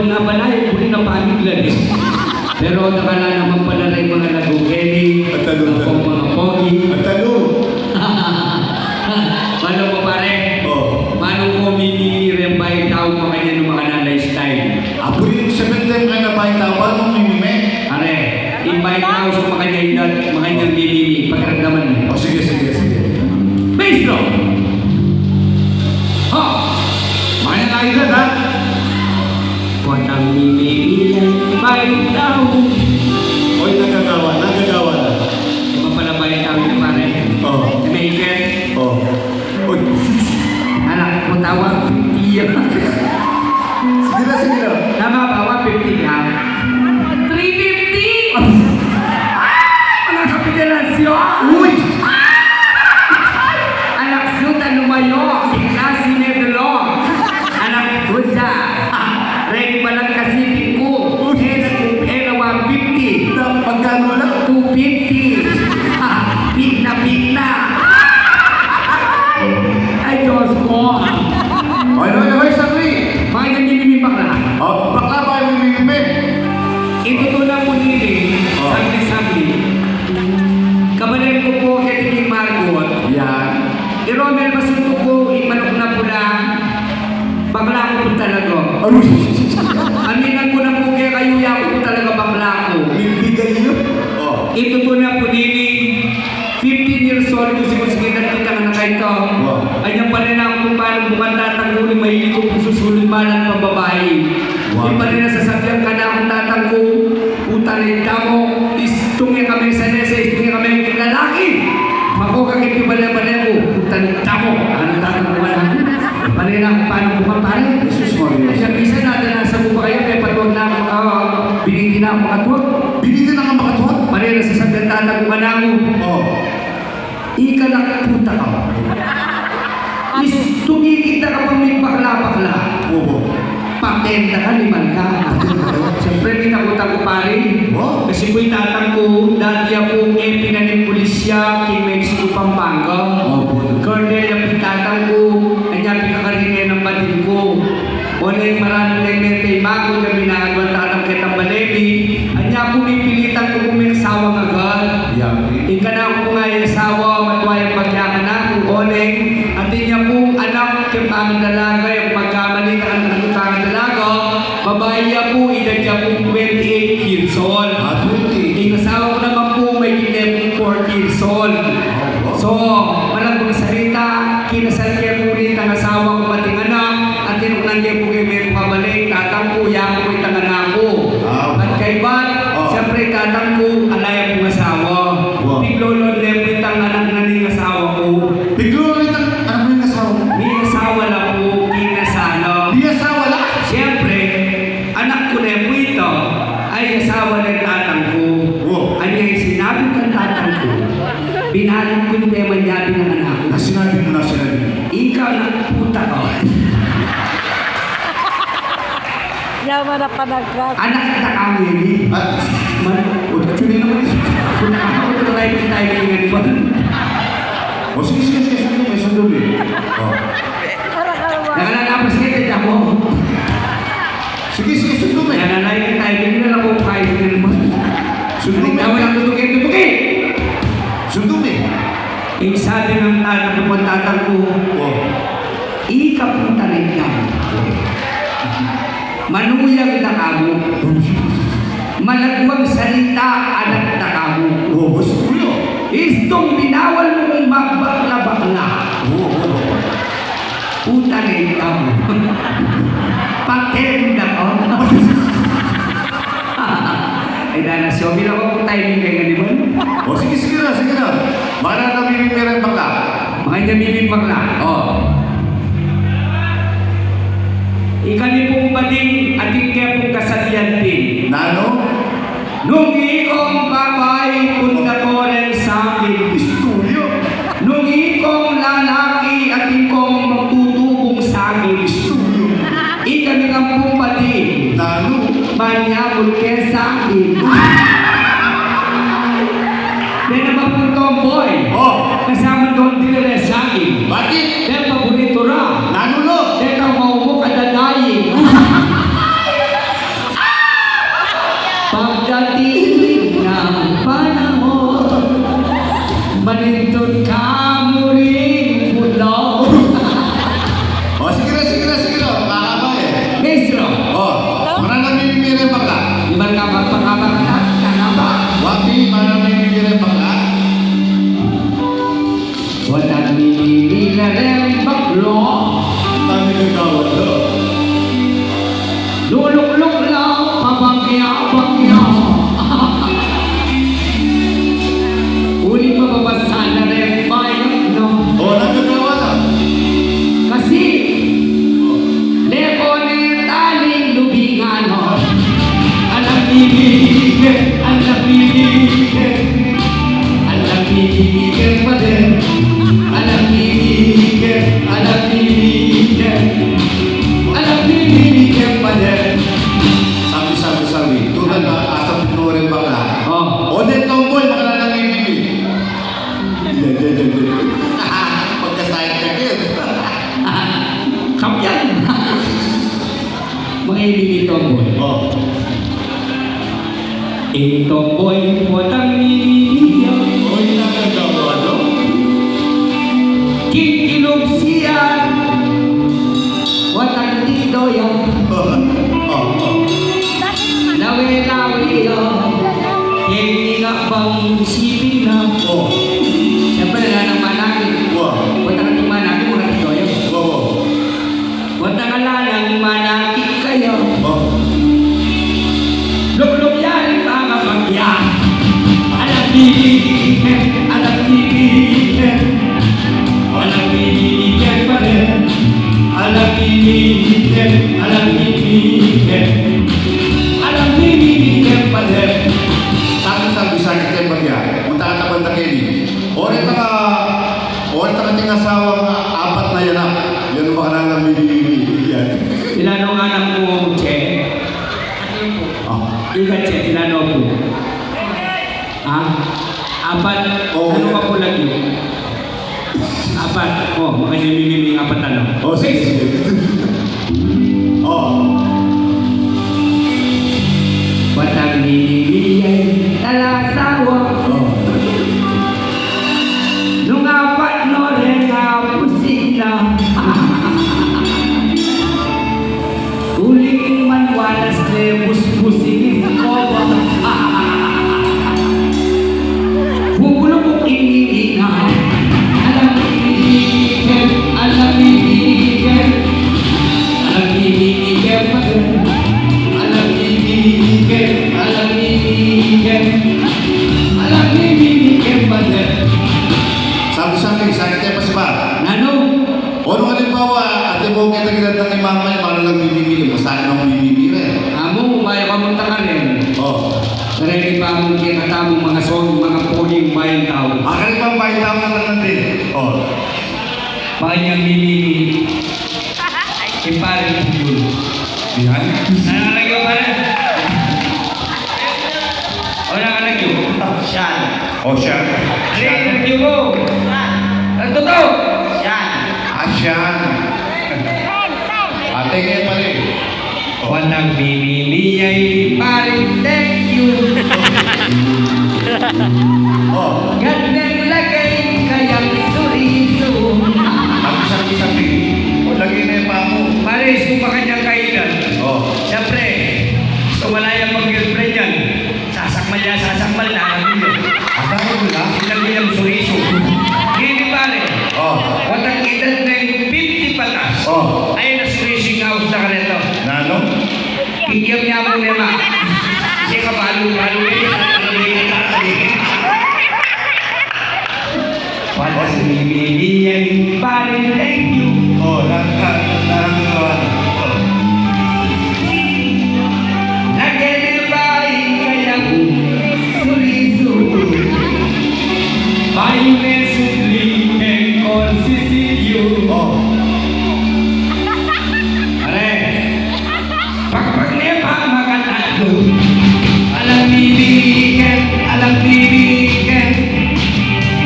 A: na banay. Purin na pamiglan eh. Pero nakala naman pala rin mga nagugeli,
D: At talong.
A: mga pogi.
D: Ang tanong.
A: Paano mo pare?
D: Oh.
A: Paano ko miniremba yung tao mo kanya ng mga nanay style?
D: Apo rin sa benteng ka na ba yung tawal mong mimime?
A: Pare, invite tao sa mga kanya edad, mga kanyang mimimi, pagkaramdaman mo.
D: O sige.
A: Base no! Ha! Mga tayo na ha? Kuwatang mimimi ay invite tao.
D: Oy, nagagawa na.
A: Mapalabay tao yung pare.
D: Oh.
A: May ikit.
D: Oh. Oy.
A: Anak mo tawag 50 yan.
D: Sige na.
A: Tama ba? 150 ka? 350! Mga kapitelasyon!
D: Uy!
A: Anak suta lumayo! Iklasi medlo! Anak kusa! Ready ba lang kasi ko? Era 150!
D: Pagkano lang?
A: 250! Bigna! Ay Diyos ko!
D: Oy, sagli.
A: Mga nanginimipak na.
D: Oh, bakla ba yung mimime?
A: Itutunan mo nili, sabi. Kabalin ko po kay Tingin Margot.
D: Yan.
A: I-Romel masuto ko, imanok na pula. Bakla ko po talaga.
D: Ano?
A: Aminan ko na po kay Kayuya ko po talaga bakla ko.
D: Bibigay yun? Oh.
A: Itutunan po nili, 15 years old ko sinusigitan kita na ito.
D: Wow.
A: Anyang pa rin ako kung paano bukan tatanggulin, mahilig ko po susulod malang pambabae.
D: Wow.
A: Di pa rin nasasakyan ka na akong tatanggo. rin kamo, istungin kami sa nesa, istungin kami lalaki. Makukakit yung bala-bala mo, putan kamo. Ano tatang wala? Panira, paano bukan pare?
D: Jesus Maria.
A: Siya, bisa natin nasa mo ba kayo, may patuwag na binigyan na ako katwag.
D: Binigyan na nga makatuwag.
A: Panira sa sagdatata ko na mo.
D: Oh.
A: Ika na puta ka. Tumikita ka pang may bakla-bakla.
D: Oo.
A: Patenta ka, liman ka. Siyempre, may nakuta ko pare.
D: Oh.
A: Kasi po'y tatang ko, dati ako pinanin pulisya, kay Mexico, Pampanga.
D: Oh, boy.
A: Colonel, yung tatang ko, kanya pinakarinay ng batin ko. O na yung maraming nagmentay mako, kami nakagawang tatang kitang balebi. Kanya pumipilitan ko kung may asawang agad.
D: Yami.
A: Ika na ako nga yung asawa, matwayang pagyaman ako. Oneng, atin niya pong anak, yung pangang dalaga, yung pagkamali ka ng pangang dalaga, babae niya po, edad niya po 28 years old.
D: Ah, 20.
A: Yung asawa ko naman po, may kinep 40 years old. So, walang mga salita, kinasal kaya po ulit ang asawa ko pating anak, at tinukunan niya po kayo may pabalik, tatang po, yan po yung tanganak ko.
D: Ah,
A: At kay Bat,
D: oh.
A: siyempre tatang ko, alaya pong asawa.
D: Wow.
A: Piglolon lepit ang anak na ng asawa ko.
D: Biglo rin ang, ano ba yung asawa mo?
A: May asawa na po, kinasala.
D: Di asawa lang.
A: Siyempre, anak ko na po ito, ay asawa ng tatang ko.
D: Wow.
A: Ano yung sinabi ng tatang ko? Binalag ko yung tema niya ng anak ko.
D: Sinabi mo na sinabi mo.
A: Ikaw na puta ka.
E: Yaman na panagkas.
A: Anak na kami.
D: At,
A: Actually naman, kung nakakot na tayo ng timing nga naman.
D: o sige, sige, sige, sundo, may sundo eh. Oh.
E: Para kalwa.
A: Nakalalapas kayo, tita mo.
D: Sige, sige, sundo eh.
A: Nakalalapas yung timing na lang kung kayo nga naman.
D: Sundo
A: Sundo
D: eh.
A: na walang tutukin, tutukin!
D: Sundo eh.
A: Yung sabi ng tatang ko, tatang ko,
D: Oh.
A: ikapunta rin ka. Manuyang na kamo. Malagwang salita, anak na kamo.
D: Oh, gusto ko yun.
A: Istong binawal mo kong magbakla-bakla.
D: Oh.
A: Puta rin ka mo. Patenda ko. Ay, dana, so, bilang ko timing kayo nga naman.
D: O sige, sige na, sige na. Para na bibigyan ng bakla.
A: Mga nyamimig bakla. Oh. Ikali pong bading ating kaya pong kasalian din.
D: Nano?
A: Nung ikong babae punta ko rin sa akin.
D: Istoryo.
A: Nung ikong lalaki at ikong magtutubong sa akin.
D: Istoryo.
A: Ikami ng pong bading.
D: Nano?
A: Manyabol kaya sa akin. Then naman po tomboy.
D: Oh.
A: Kasama doon dinire sa akin.
D: Bakit?
A: Then paborito ra.
D: Nano lo?
A: Teka, maumok at dadayin. Pagdating ng panahon, manindot ka mo rin mula.
D: O sige na, sige na, sige na. Makakaba eh.
A: Maestro,
D: Oh. Para na bibigyan ng bakla.
A: iban ka magpakabak na, kanaba.
D: Wapi, para na bibigyan ng bakla.
A: Walang nilili na rin baklo.
D: Dami ng gawat lo.
A: Luluk-luk lang, pabangkya-bangkya. Uling mababasa na rin bayan, no?
D: O, nagagawa na.
A: Kasi, lekone taling lubingan, no? Alam bibigyan pa din. Alam bibigyan pa din.
D: Sabi. Tulad na asap mo rin bakla.
A: Oh,
D: O, din tomboy, baka na lang ibibig. Pagkasayang ka kid.
A: kapyan. Mga ibigito mo.
D: Oh.
A: Ito boy, potang nililiyaw.
D: Oy, nagagawa no?
A: Kikilog siya. Watang titoya.
D: Oh.
A: Lawe-lawe yo. Hindi nga bang isipin na.
D: Oh.
A: Siyempre na ng manakit.
D: Wow.
A: Watang ating manakit, mga titoya.
D: Wow.
A: Watang alalang manakit kayo.
D: Oh.
A: Luk-luk yan, mga alam ibigin. Alam ibigin pa rin. Alam ibigin, alam ibigin. Alam ibigin pa rin.
D: Sabi sa akin kayo bagya, munta ka tabanda kayo. Orit ka ting asawa nga apat na yanak. Yan ba ka na lang bibigyan?
A: Ilano nga anak mo, Che? Ika, Che, ilano po? Ha? Apat?
D: Oo.
A: Ano ka po lagi? Apat? Oh, makanyamimiming apat ano?
D: Oh, sige. Oh.
A: Batang bibigay talasawa. Nung apat no rin pusing na. Uling man walas pusing ko ba? Bubulong kong iniinga. Alam ibigin, alam ibigin. Alam ibigin pa rin. Alam ibigin, alam ibigin. Alam ibigin pa rin.
D: Sabi sa akin, sa akin kayo pa si Bar.
A: Nano?
D: O nung halimbawa, ate mo kita ginad ng imama niya, paano lang bibigyan? Basta nang bibigyan.
A: Amo, bayo ka mong takarin.
D: Oh.
A: Narili pa mong kinatamong mga song, mga puling bayang tao.
D: Akal pa ba yung tama na natin? Oh.
A: Panyang mimimi. Iparin po yun.
D: Yan.
A: Nanganagyo pa rin. O nanganagyo? Siyan.
D: Oh, siya.
A: Ano yung nanagyo mo? Ang totoo? Siyan.
D: Asyan. Ate kayo pa rin.
A: Walang mimimiyay parin, thank you.
D: Oh.
A: Gandang lagay kayang suriso.
D: Sabi. O, lagi na yung pamo.
A: Pares mo pa kanyang kainan.
D: Oh.
A: Siyempre, gusto wala yung mag-girlfriend yan. Sasakmal na, alam niyo.
D: Asama mo na?
A: Ilang bilang suriso. Hindi pare,
D: Oh.
A: watang edad na yung 50 patas.
D: Oh.
A: Ayun na surising house na ka nito.
D: Nano?
A: Kikiam niya mo niya ma. Kasi kabalo-balo na yun. Ano na yung nakakalikin? Walang mimimiyay parin, thank you.
D: Oh, nararamdaman.
A: Nagenebay kayang suriso. Bayo mesutli en consisilio.
D: Oh.
A: Are, pagpag niya pa makatalo. Alam bibigyan, alam bibigyan.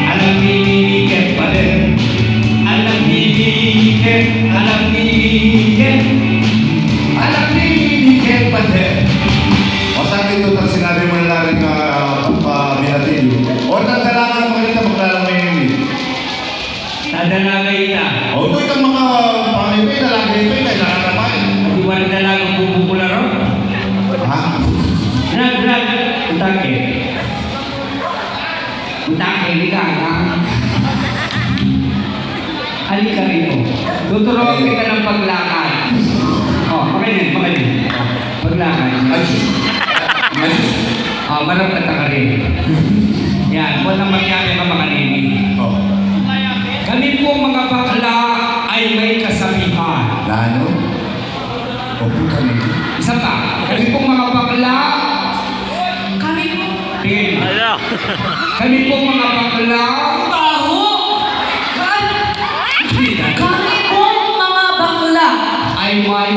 A: Alam bibigyan pa rin. Alam bibigyan, alam bibigyan. Alam bibigyan pa rin.
D: O sabi ito, tapos sinabi mo na rin binatilyo. O nagdalangan mo kanina, maglalamay yun eh.
A: Nadalagay na.
D: O ito itong mga pamibay, dalagay ito, kailangan naman.
A: Di ba rin dalagang bubukula ron?
D: Ha?
A: Drag, utake. Utake, halika ka. Halika rito. Tuturuan kita ng paglakad. Makanin. Paglakad. Marap ka ka rin. Yan, huwag nang magyari ka makanini.
D: Oh.
A: Kami po mga bakla ay may kasabihan.
D: Lano? O puta nito.
A: Isa pa, kami pong mga bakla, tingin. Kami pong mga bakla,
E: Baho!
A: hindi na.
E: Kami pong mga bakla.
A: Ay may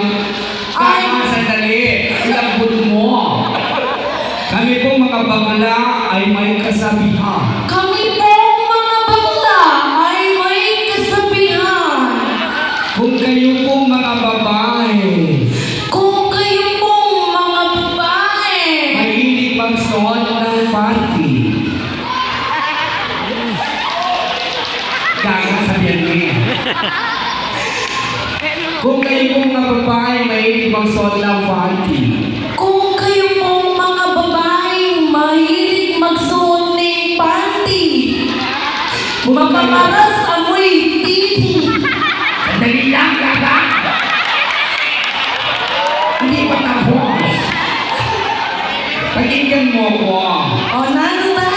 A: kama sandali, ilambot mo. Kami pong mga bakla ay may kasabihan.
E: Kami pong mga bakla ay may kasabihan.
A: Kung kayo pong mga babae,
E: Kung kayo pong mga babae,
A: mahilig magsuot ng party. Kakasabihan mo yan. Kung kayo pong mga babae, mahilig magsuot ng party.
E: kung kayo pong mga babae mahilig magsuot ng panty, mapamaras amoy titi.
A: Dali lang, gaga! Hindi pa tapos. Pakinggan mo ko.
E: O nano ba?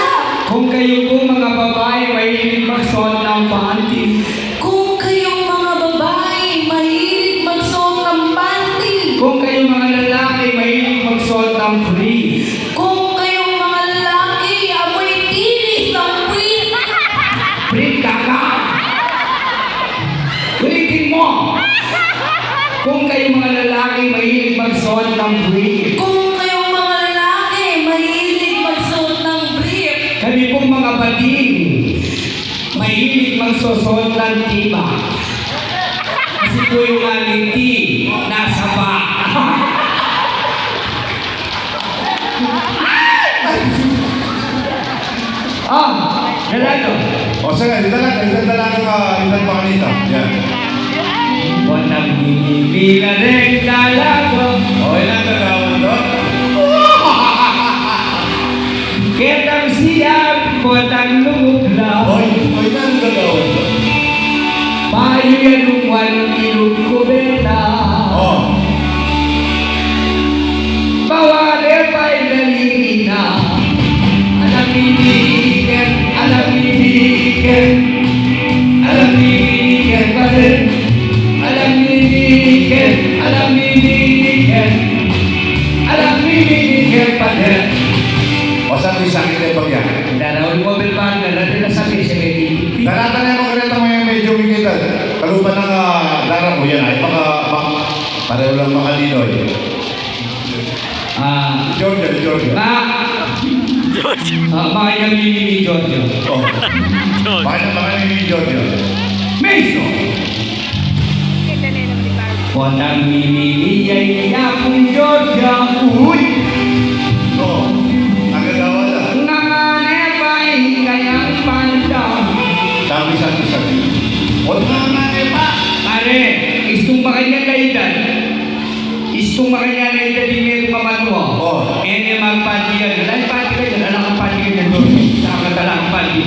A: Kung kayo po mga magsuot ng brief.
E: Kung kayong mga lalaki mahilig magsuot ng brief,
A: Kami pong mga bading, mahilig magsusuot ng tiba. Kasi po yung aming tea, nasa ba. Galado.
D: O sige, ilan pa kanina. Yan.
A: Walang binibila rin galado.
D: O, ilan ka gawin doon?
A: Ketang siyam, kotang lumublaw.
D: O, ilan ka gawin doon?
A: Payo yan umwan, ilog kubeta.
D: O,
A: Bawale pa'y dalina. Alam bibigyan pa rin. Alam bibigyan pa rin.
D: o saan yung sakit na bagyan?
A: Daraw yung mobile partner, natin nasabi sa medyo.
D: Naratanay mo kanita mo yung medyo umikitan. Kalupan ng darah mo yan ay pareho lang makalinoy. Georgia.
A: Bakit yung mimimi Giorgio?
D: O, bakit ni Georgia?
A: Meso! Kotang mimimi ay yakong Giorgio. Uy!
D: O, nagagawa na.
A: Nanganepay kayang panda.
D: Sabi. O, nanganay pa.
A: Pare, istong makanya kaidan. Istong makanya kaidan din yung mamatwa.
D: Oh.
A: Ene magpatigan. Dahil patigan, alam kang patigan na doon. Sa katalang pati.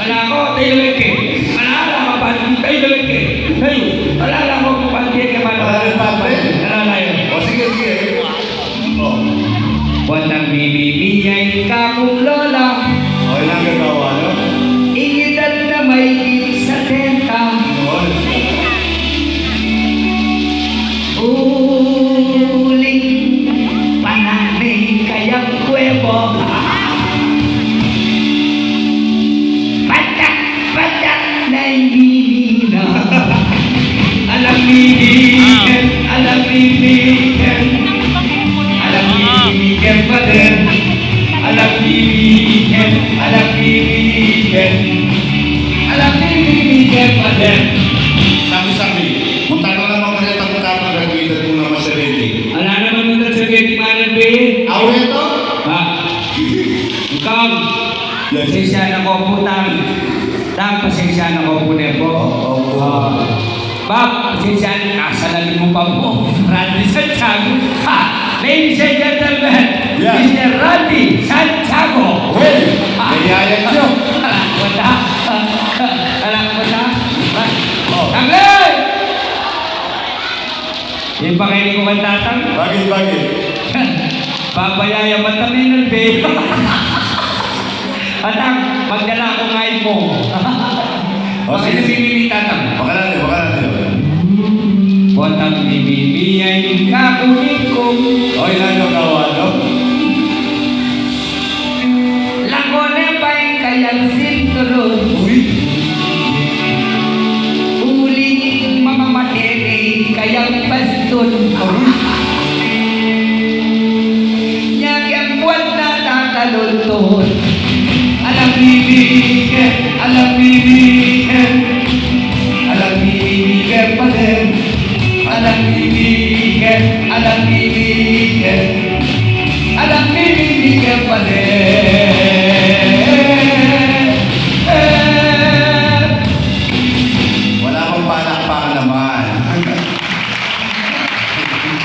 A: Alam ko, tayo lang ke. Alala ka pati, tayo lang ke. Tayo, alala ko kung patigan ka man.
D: Alala pa, pre.
A: Alala yun.
D: O, sige. O,
A: Watang bibibiyay ka kung lola.
D: o, nagagawa, no?
A: Ingidal na may sa tenta.
D: O,
A: Uling panahing kayang kuwebo. Patak na hinihina. Alam bibigyan pa din. Alam bibigyan pa din.
D: sabi. Munta ka lang mga kanita mo graduated mo naman sa ready.
A: Ala naman mo sa gate manan be.
D: Awe ito?
A: Ha? Ikaw. Pasensya na ko po pasensya na ko po nepo. Bab, pasensya na kasalalin mo pa mo. Randy Santiago. Ha! Ladies and gentlemen,
D: Yeah.
A: Mr. Randy Santiago.
D: Hey! Kayaya nyo.
A: Alam mo na?
D: Oh.
A: Tanglay! Yung pa kayo ko kantatang?
D: Bagay.
A: Pabayaya matamin ng be. Atang, magdala ako ngayon mo. Bakit
D: sige.
A: nabibili tatang?
D: Bakalan nyo.
A: Kotang bibibiyay kakunin kong
D: O, ilan yung gawa, no?
A: lakone pa'y kayang sinturon. Uling mamamatene kayang baston. Yagyang buwan na tatalunton. Alam bibigyan pa rin. Alam bibigyan pa rin.
D: Wala akong palakpakan naman.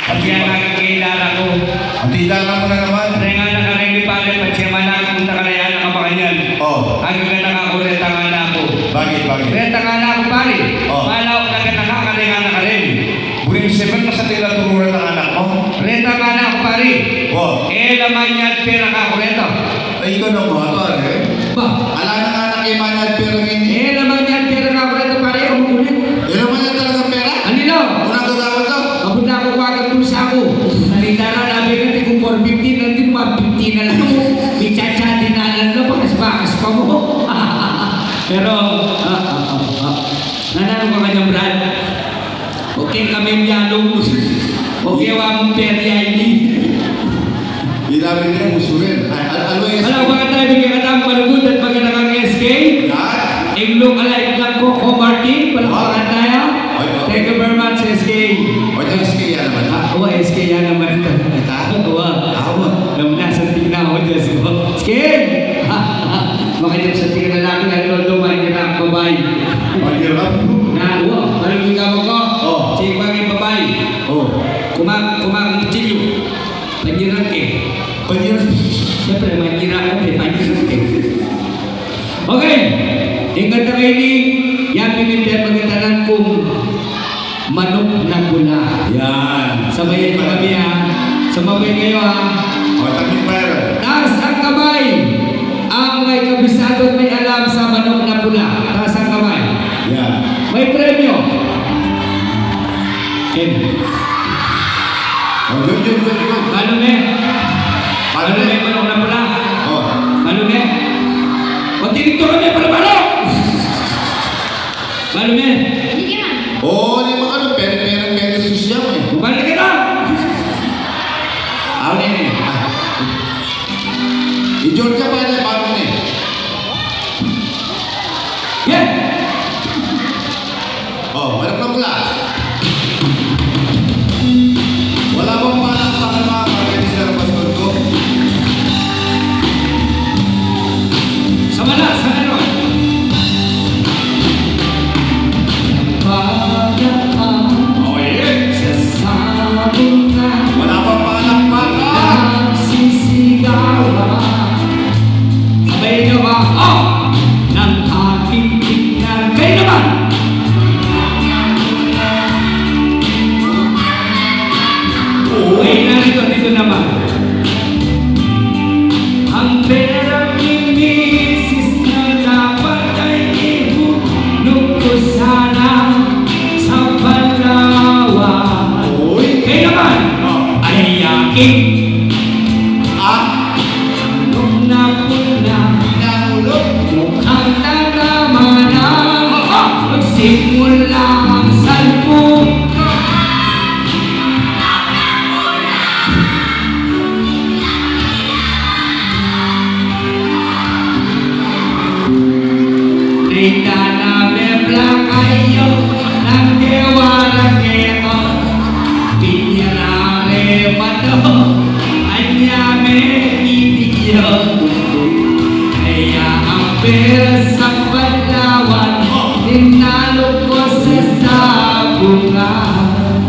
A: Pag yan ang kilala ko,
D: Ang tita mo na naman.
A: renga na ka rin ni Pare, pagsima na kung nakalaya na kapakanyan.
D: Oh,
A: Ang ganda nga ko, renta nga na ako.
D: bagay.
A: Renta nga na ako, Pare.
D: Oh.
A: Malaw na ganda nga, karenga na ka rin.
D: Buring 7 na sa tila turunan ng anak mo.
A: Renta nga na ako, Pare.
D: Oh,
A: Laman niya at pera ka ako renta.
D: ay ikaw na mo, pare.
A: Ba?
D: Ala na nga nakimanad pero hindi.
A: Laman niya at pera ka ako renta, Pare. Ako makulit.
D: Ilan man yan talaga pera?
A: Anilo?
D: Unang gagawin to?
A: Kapunta ako kagad tulsa ako. Nalita na nabi ka, kung 450 lang din, 150 na lang. Bichachatin na lang na, bakas pa mo. Pero, nanalo ka kanyang brad. Okay kami miyalong. Okay ginawa mong Perry ID.
D: Ilalim nila musurin. Ano yung
A: Alam, mga tayo bigyan ka ng malugod at magandang ang SK.
D: Yan.
A: Iglong alike ng Coco Martin. Palakpakan tayo. Thank you very much, SK.
D: O, yung SK yan naman.
A: Ako, SK yan naman ito. Ako, nasa tingnan ako dyan. SK! Makita sa tingnan na natin, ano naman yung ang babae.
D: Mahirap.
A: Marunong ka mo ko?
D: Oo.
A: Sige, bagay babae.
D: Oh.
A: Kumang chilyo. Pagirang ke.
D: Mahirap.
A: Siyempre, mahirap ke. Pagirang ke. Okay. Tingkat na kayo ni Yapi Minter magkatanan kong manok na pula.
D: Yan.
A: Sabayin pa kami ha. Sumabay kayo ha.
D: O, takip pa yan.
A: Taas ang kamay. Ang may kabisado at may alam sa manok na pula. Taas ang kamay.
D: Yan.
A: May premyo. Ken.
D: O, yun.
A: Malume. Malume, manok na pula.
D: O.
A: Malume. O, tinito kami pala manok. Malume.
D: Oo, yung mga ano, pere social eh.
A: Bumalik ka na.
D: Ano yun eh? I-Georgia pa yan, paano yun eh?
A: Yeah.
D: Oh, meron na pula. Wala bang panak sa mga organizer ng pastor ko?
A: Sama na, sa ano?
D: Oh, yeah.
A: Sa sabungan
D: Wala bang panak panak?
A: nagsisigawan. Sabay niyo ba? Oh! Nang aking tingnan. Kayo naman! Ay, dito naman. Ang perang ni misis na dapat ay ihulog ko sana sa Palawan.
D: Uy.
A: Kayo naman!
D: Oh.
A: Ay aking
D: Ah,
A: nung napuna
D: pinahulog.
A: mukhang nagamana. Magsimula ang salpong Rita na bebla kayo ng dewa ng keto. Pinyarare mato, anyame itiyo. Kaya ang pera sa Palawan, tinalo ko sa sabungan.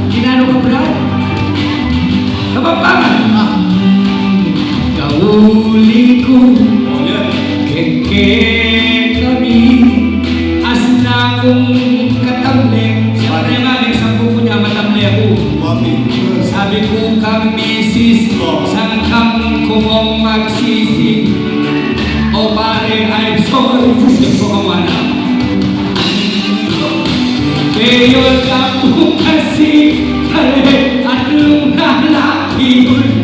A: Tinalo ko, Brad? Kapapangan! Kauli ko,
D: Oh, yan.
A: keke kami, asna kong katamle. Siyempre nga, may sampu ko niya matamle ako.
D: Mami.
A: Sabi ko kang misis, sangkang kumong magsisi. O pare, I'm sorry, gusto ko kawana. Kayo lang po kasi, kare at lumalaki.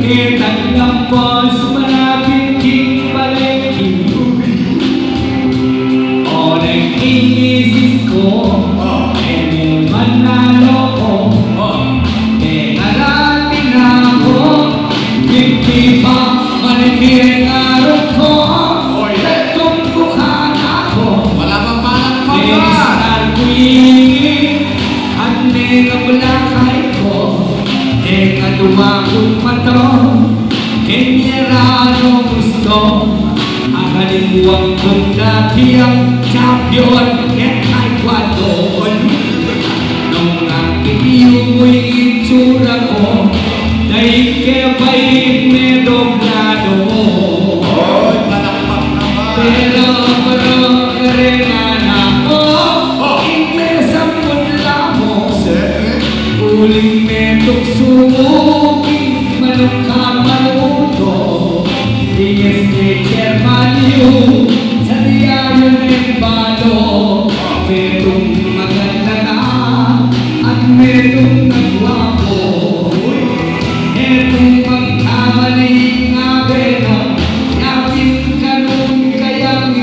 A: Kitang lampos, malapit king palengke. O nag-iisip ko, eh manalo ko. Ngalati na ako, hindi pa manikirang araw ko. Tumpukan ako,
D: Wala bang panak panak?
A: Desal kuingin, at nangabulakay ko. Dumakong mato, kenyerano gusto. Ang halimuang kong dati ang champion, ketay kwado. Nung nakikiyong mo'y itsura ko, dahil keba'y medoblado.
D: Oy, palakpak naman.
A: Pero karengan ako, imesampun lamo.
D: Siyempre.
A: Uling metok sumuki, manok ka maluto. DSD chairman yun, sa diyayo ng balo. Metong maganda ka, at metong nagwapo. Etong magkamali nga beno, yapin ka nun kayang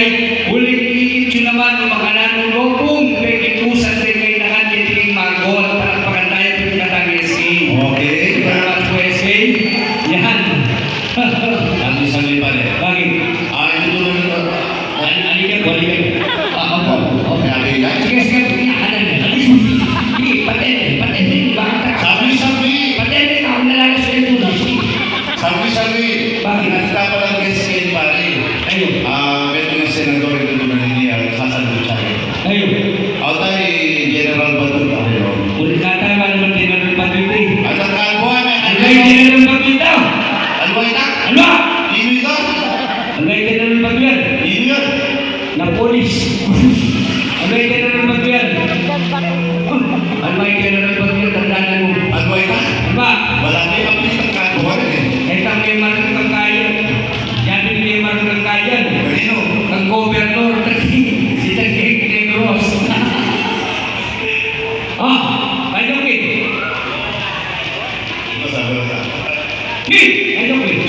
A: Alright, huling iitso naman ng mga nanunokong kay itusan rin kay nakan kitiling magol para pakantayan ng pinatang SK.
D: Okay.
A: Salamat po SK. Yan.
D: Lagi sa lipan eh.
A: Bakit?
D: Ito tulong nito.
A: Alikan ko, alikan. Opo.
D: Okay, okay.
A: Sige, sige, pinakanan na. Sige, patente, bakit ka?
D: Sabi.
A: Patente ka, ako nalala sa iyo na.
D: Sabi.
A: Bakit?
D: Nakita pa lang guest skin pare.
A: Ayun.
D: Beto ng senador ito doon na niya. Sasagot siya.
A: Ayun.
D: Ako tayo General Batul.
A: Ulit kata ba naman General Patuloy eh?
D: At ang kalbuhan na.
A: Ano yung General Patuloy daw?
D: Ano ba ito?
A: Ano?
D: Ino ito?
A: Ano yung General Patuloy?
D: Ino yun?
A: Na polis. Ano yung General Patuloy? Ano yung General Patuloy? Tandaan mo.
D: Ano ba ito?
A: Ano ba?
D: Wala kayo mabilis ang kalbuhan eh.
A: Ito may marunong kang kaya. Yan may marunong kang kaya.
D: Marino.
A: Ang governor. Si Tagig Negros. Kayo Kit.
D: Ito sabi ko na.
A: Kit! Kayo Kit.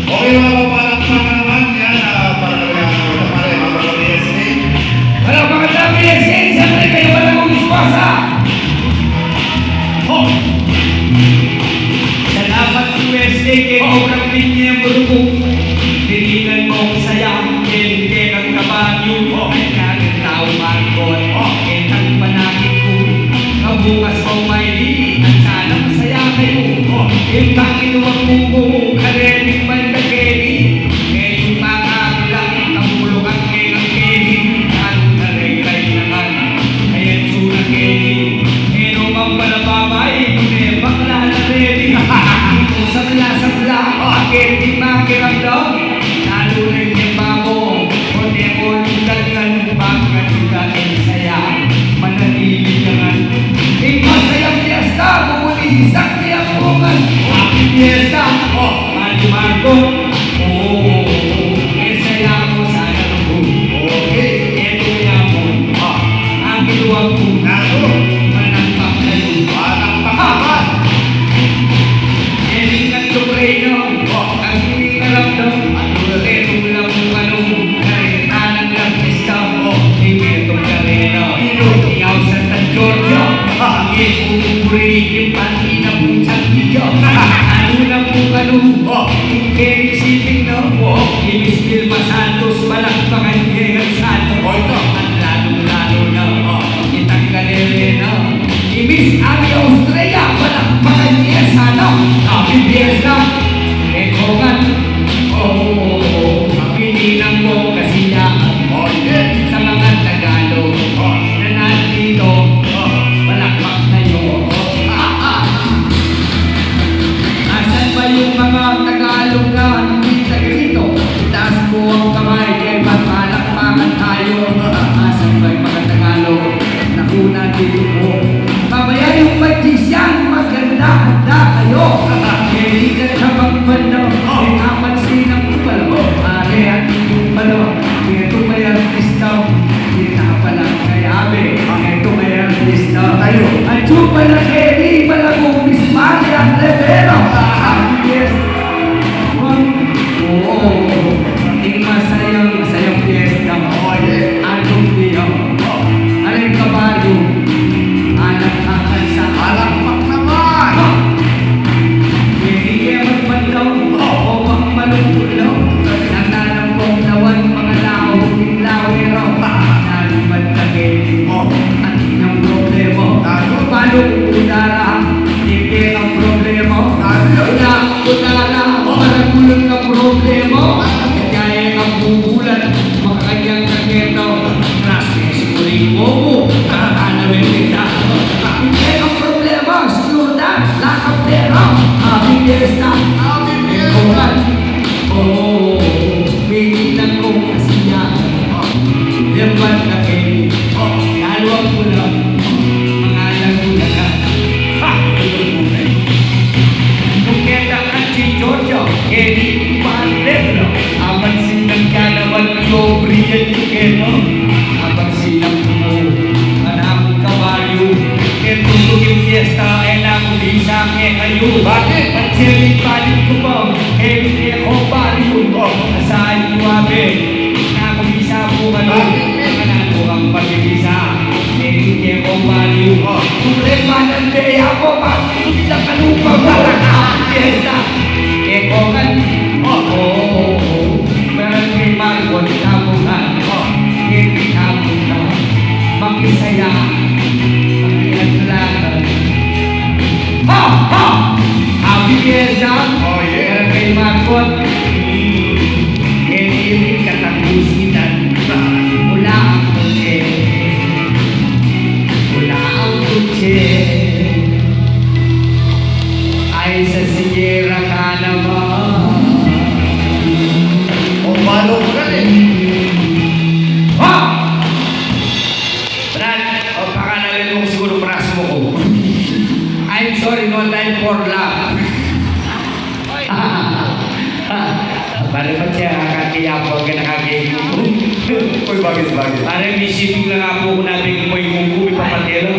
D: Okay mga kapalakpakan naman yan. Para kami ang pare mga kapag-ESK.
A: Ano mga sabi niya siya? Siyempre kayo wala mong ispasa. Salamat USA kay Obrang Pinya Burgo. Dinigan mo ang sayang, hindi ng kabanyo. Ay kagad tao markot. Kitang panakit ko. Kabukas mo may at sana masaya kayo. Yung Panginoon mo ko, kareling bandageli. Ngayong makaklang kamulong ang kailang keli. Lalo na reglay naman. Ayan sura keli. Eno mang palababay, kundi bakla na ready. Sabla, bakit di makiramdam? Lalo na yung babo, kundi ako nagdagan. Bakit nagdagan saya? Mananili naman. Masayang fiesta, bumuli sa kiyampungan. Happy fiesta, Mario Marco. Saya mo sana ko. Okay, eto yamon. Ang iluwag ko. Manangpak kayo. Manangpak. Elingan to preno. Ang hindi kalamdam. Eto lang kung anong karitanan ng fiesta. Ito kareno. Iyaw sa San Giorgio. Yung pati na puncang video. Ano na po yung Kenny City no? Ibis Vilma Santos, malakpakan niya ang santo. At lalong-lalo na, itang galere na. Ibis Ami Australia, malakpakan niya sana. Happy Fiesta, Ekongan. Pinilang mo kasi sa mga Tagalog na nandito. Malakpak tayo. Asan ba yung mga Tagalog na hindi tagrito? Itaas mo ang kamay kay magpalakpakan tayo. Asan ba yung mga Tagalog na una dito mo? Mamaya yung magdisyan, maganda-handa kayo. Hindi ka na magbanda, may kapansin ang palo. Are at yung palo, ito ba yung artista? Hindi na pala kayabe. Ito ba yung artista? Tayo. At yung pala Kelly, malagong mismali ang levero. Yes. Yung masayang fiesta. Anong diyo? Aling kabayo? Anak kakansa. Alakpak naman! Hindi kayo magbandaw o magmalungkulaw. Nananambong lawan mga lao, lawero. Nalipad ka mo at ng problema. Paano udara? Hindi ang problema. Udara, maragulong ng problema. Kaya ang bubulan, makakanyang kaketa. Rastes ko rin mo ko, kakakanawin kita. Hindi ang problema, siyudad, lakap pera. Happy Fiesta, Ekongan. Binilang ko kasiyahan. Lebat na kayo. Kalawang ko lang. Mga lagunagan. Buketa at si Giorgio. Edi Pandebro. Aman silang kalawan ko. Brian Chukeno. Aman silang mo. Anak kabayo. Ito yung fiesta. Anak ko di sa akin kayo. Bakit? At siya palit ko ba? Hindi ako palit. yun. Asahan ko amin. Nakabisa po kami. Kanano ang pag-ibisa. Hindi ko value. Problema ng day ako. Bakit lang kalupa para na fiesta? Eko kan. Meron may magon tabuhan. Hindi tabuhan. Makisaya. Makiatlakan. Ha! Ha! Happy fiesta. Meron may magon. Hindi katapusitan. Mula ang kutsi. Mula ang kutsi. Ay sa Sierra ka naman.
D: O, paano ko ka eh?
A: Ha! Brad, o baka nalagay mo siguro braso mo ko. I'm sorry, no time for love. Pare pa siya, kakakiya po ang nakakaya.
D: Uy, bakit?
A: Pare, may shipping lang ako kung natin mo yung kumi papatelo.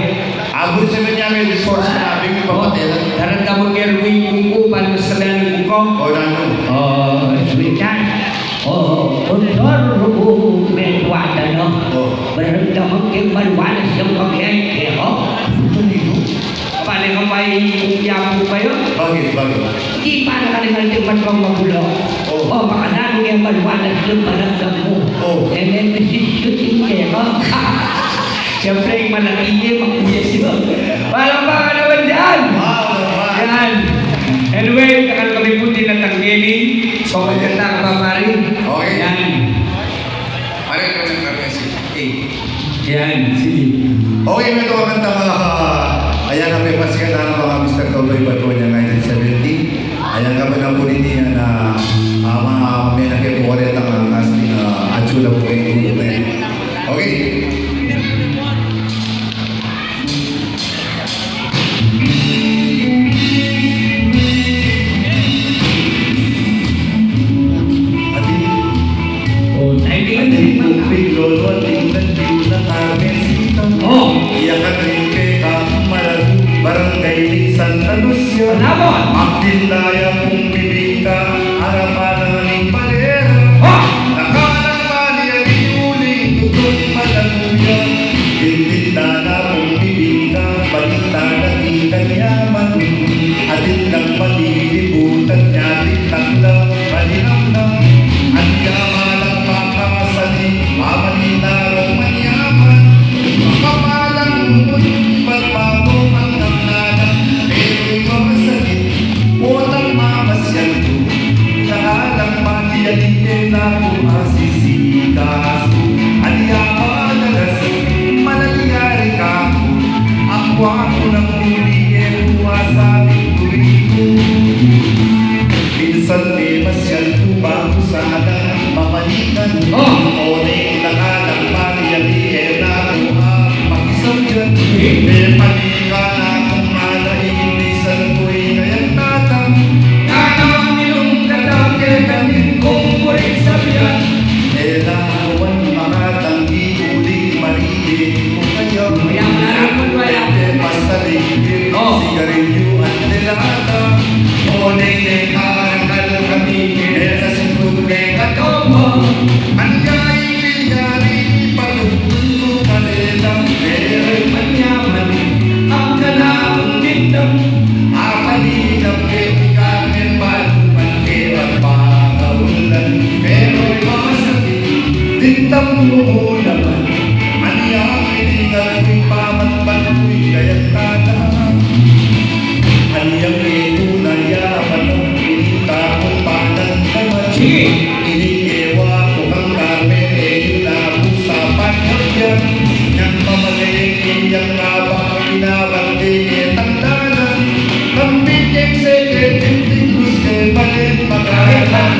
D: Abot sa kanya may resource na namin yung papatilan.
A: Daramdaman kayo yung kumi, paano sabihan ng kuko?
D: O, nandun.
A: Oh, sweet yan. Oh, untor may tuwada, no? Daramdaman kayo maluwanas ng pagkaya. Paano ka may yapo pa yun?
D: Bakit?
A: Hindi pa nakalimutan kang magulo.
D: Oh.
A: Baka namin yung maluwanas yung paramdam mo.
D: Oh.
A: And then, shooting kayo. Siyempre, yung malaki niya, makuya siya. Walang baka naman dyan! Yan! Anyway, kakal kami puti ng tanggiling. So, maganda ka pa, pare.
B: Okay.
A: Yan.
B: Pare ko ng karesi.
A: Yan, sige.
D: Okay, may ito ang kanta ayan ang may pasikat ng mga Mr. Toloy Batuanya 1970. Ayan kami na po niya na mga may nakipuwaret ang casting Achula po kayo. Okay.
A: Oh, tayo Oh!
C: Barangay ni Santa Lucia
A: Salamat!
C: Magdindaya kong bibingka harapan ng palera
A: Oh!
C: Nakalang mali ang iuling tutong malaluya Bibigta na kong bibingka balita na ikanyaman Atin lang malilibutan niya Titang lang malinam lang Anyamalang makasali Mamalinarong manyaman Makapalang umutibad pabong ang nanganak Pero'y mamasakit Utang mamasyan ko Nahalang magiyanin na kung asisikas ko Aliyamadalas Malaliyari ka ko Ako ng muli Uwasabing turiko Minsan may masyal ko bago sana mamalikan Oning nakalang mariyali na ko ang makisang dyan May palika na kung malainisan ko'y kayang tatang
A: Kakawang nilong katang kaya kong kulit sabihan.
C: Elawan mga tanggi uling mariin ko kayo
A: Mayang narapan ko yan.
C: Pasaligid, sigarilyo at delata Oning nekarakal kami Esa singkuteng katomo Anyay linyari patutun mo kanilang Pero'y manyaman Ang kalaang dindam Akalinang kekanin maluman Kerang pangaulan Pero'y masakit Dindam mo naman Anyang hiningal ko'y pamatpan ko'y kayang tatang Aliyang ito na yaman ang pinita kong panang naman
A: Sige.
C: Inikewa ko ang karmen yun na sa pagkakyan Niyang pamalayang iyang abang pinabanding tangdanan Tambigyang seke tintingus kay balit magkailan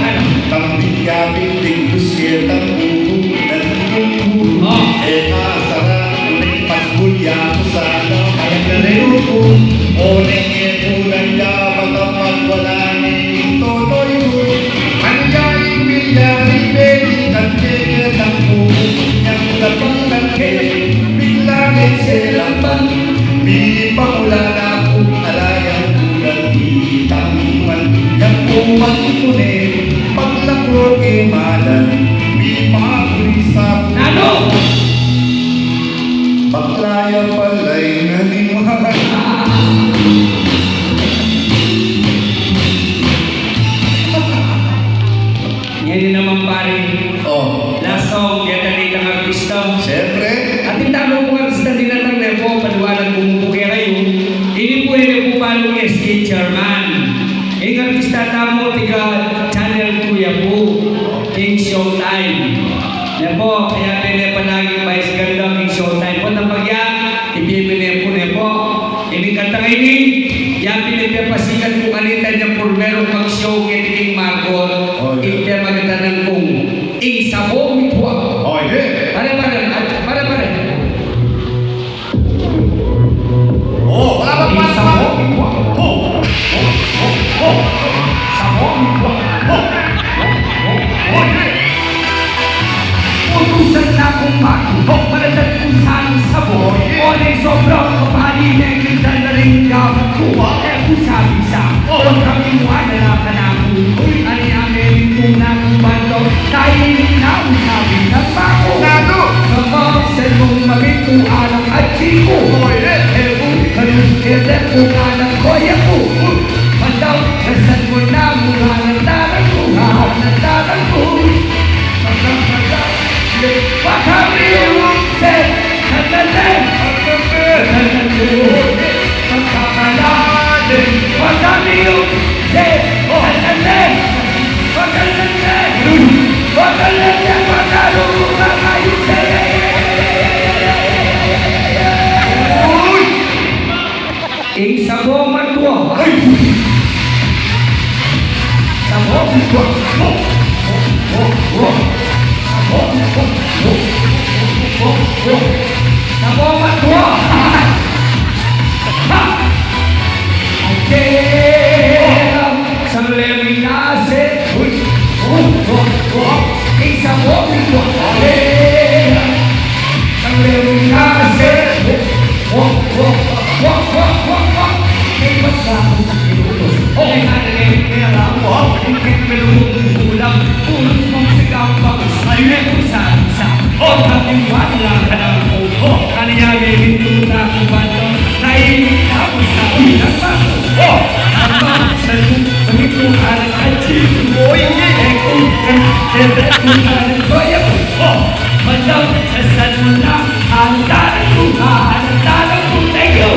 C: Tambigabing tingus kay tambubo ng linggo Asara uling pasbulya ko sana kayang galero ko Oling ito na yaman ang magwala ni totoy ko Anyayin
A: Ngayon naman pare,
D: Oh,
A: last song, yan ang artista.
D: siyempre.
A: At yung tama pong artista din natang po, paliwanag po mo kayo kayo. Ini po po paano SK Chairman. Yung artista tamo, tiga Channel 2 po, King Showtime. Yan po, kaya pinapalaging Vice Ganda, King Showtime po. Napagya, ibibili po. Ini kata ini, yang pinipapasikan po kanita niya por merong mag-show kay King Margot.
D: Oh, yeah.
A: Ite magtanang kung isabo mitwa.
D: Oh, yeah.
A: Pare.
D: Oh,
A: Isabo mitwa. Sabo mitwa. Utusan na kong makihok, maladat kung saan sabo. O na'y sobrang kapali na kita na rin gamit ko. Eh kung sabi sa, o kami mo adala ka na ko. Ano yung amin kung nakubando, dahil na usabi na bako. Kapag sa mong mabito alang at chiko. Eh kung kanusete ko ka ng koya ko. Mandaw, nasan mo na mula ng darang ko. Ng darang ko. What have you said? Sabong matua. Sabong matua. Sabong matua. Sa leminase. Sabong matua. Sa leminase. Okay, kaya lang po, hindi ulam, pulos mong sigaw bagus, ayun ko sa isa. O, kaping wala ka ng upo, kanya hindi na kumando, nainig na ako sa ulang bago. O, ano, sa lumito alang at chino, eh kung kung alang koya ko. O, mandaw, nasan mo na, ang darang ko, thank you.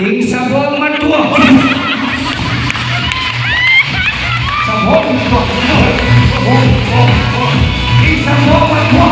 A: Sabong matua. Sabong matua. Sabong matua.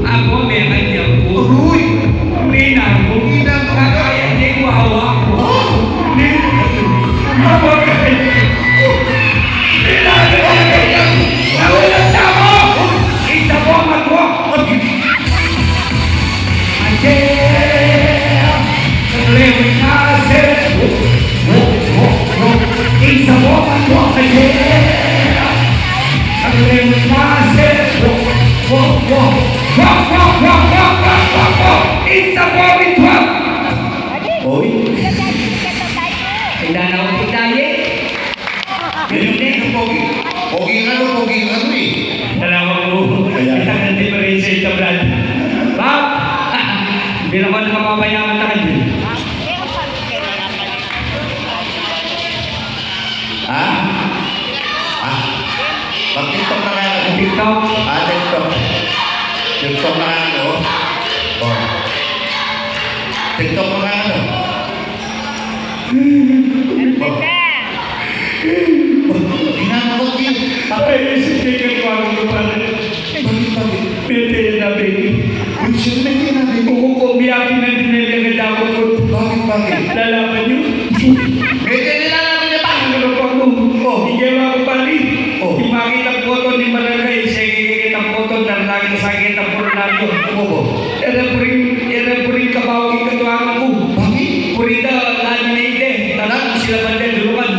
A: Ako may kanyang uruy. Nina mo, kakaya di ko hawak ko.
D: Oy.
A: Kailangan ako pagdali.
D: Pogi ano eh.
A: Dalawa ko.
D: Kaya.
A: Isang difference ito, Brad. Bob! Hindi naman mamamayaan na kayo.
D: Ha? Mag-tiktok na kaya ako.
A: TikTok.
D: TikTok. TikTok na kaya ako. Oh. TikTok na kaya ako. Ginagawa din.
A: Ay, sisikin ko ako ko pala.
D: Bakit?
A: Pwede na, baby.
D: Uy, sino nagtinabi ko?
A: Kung kumbiyakin na din nila ang dapat ko.
D: Bakit?
A: Lalaman nyo.
D: Medyo nilalaman niya pa.
A: Ano pa ko? Hindi ako pali.
D: Oh.
A: Di makita ko ito ni Malagay. Siya sakit ang puronaryo.
D: Opo.
A: Era puring kabawang ikatuangan ko.
D: Bakit?
A: Purita, lagi na ide. Tanang sila pandel, dulukan.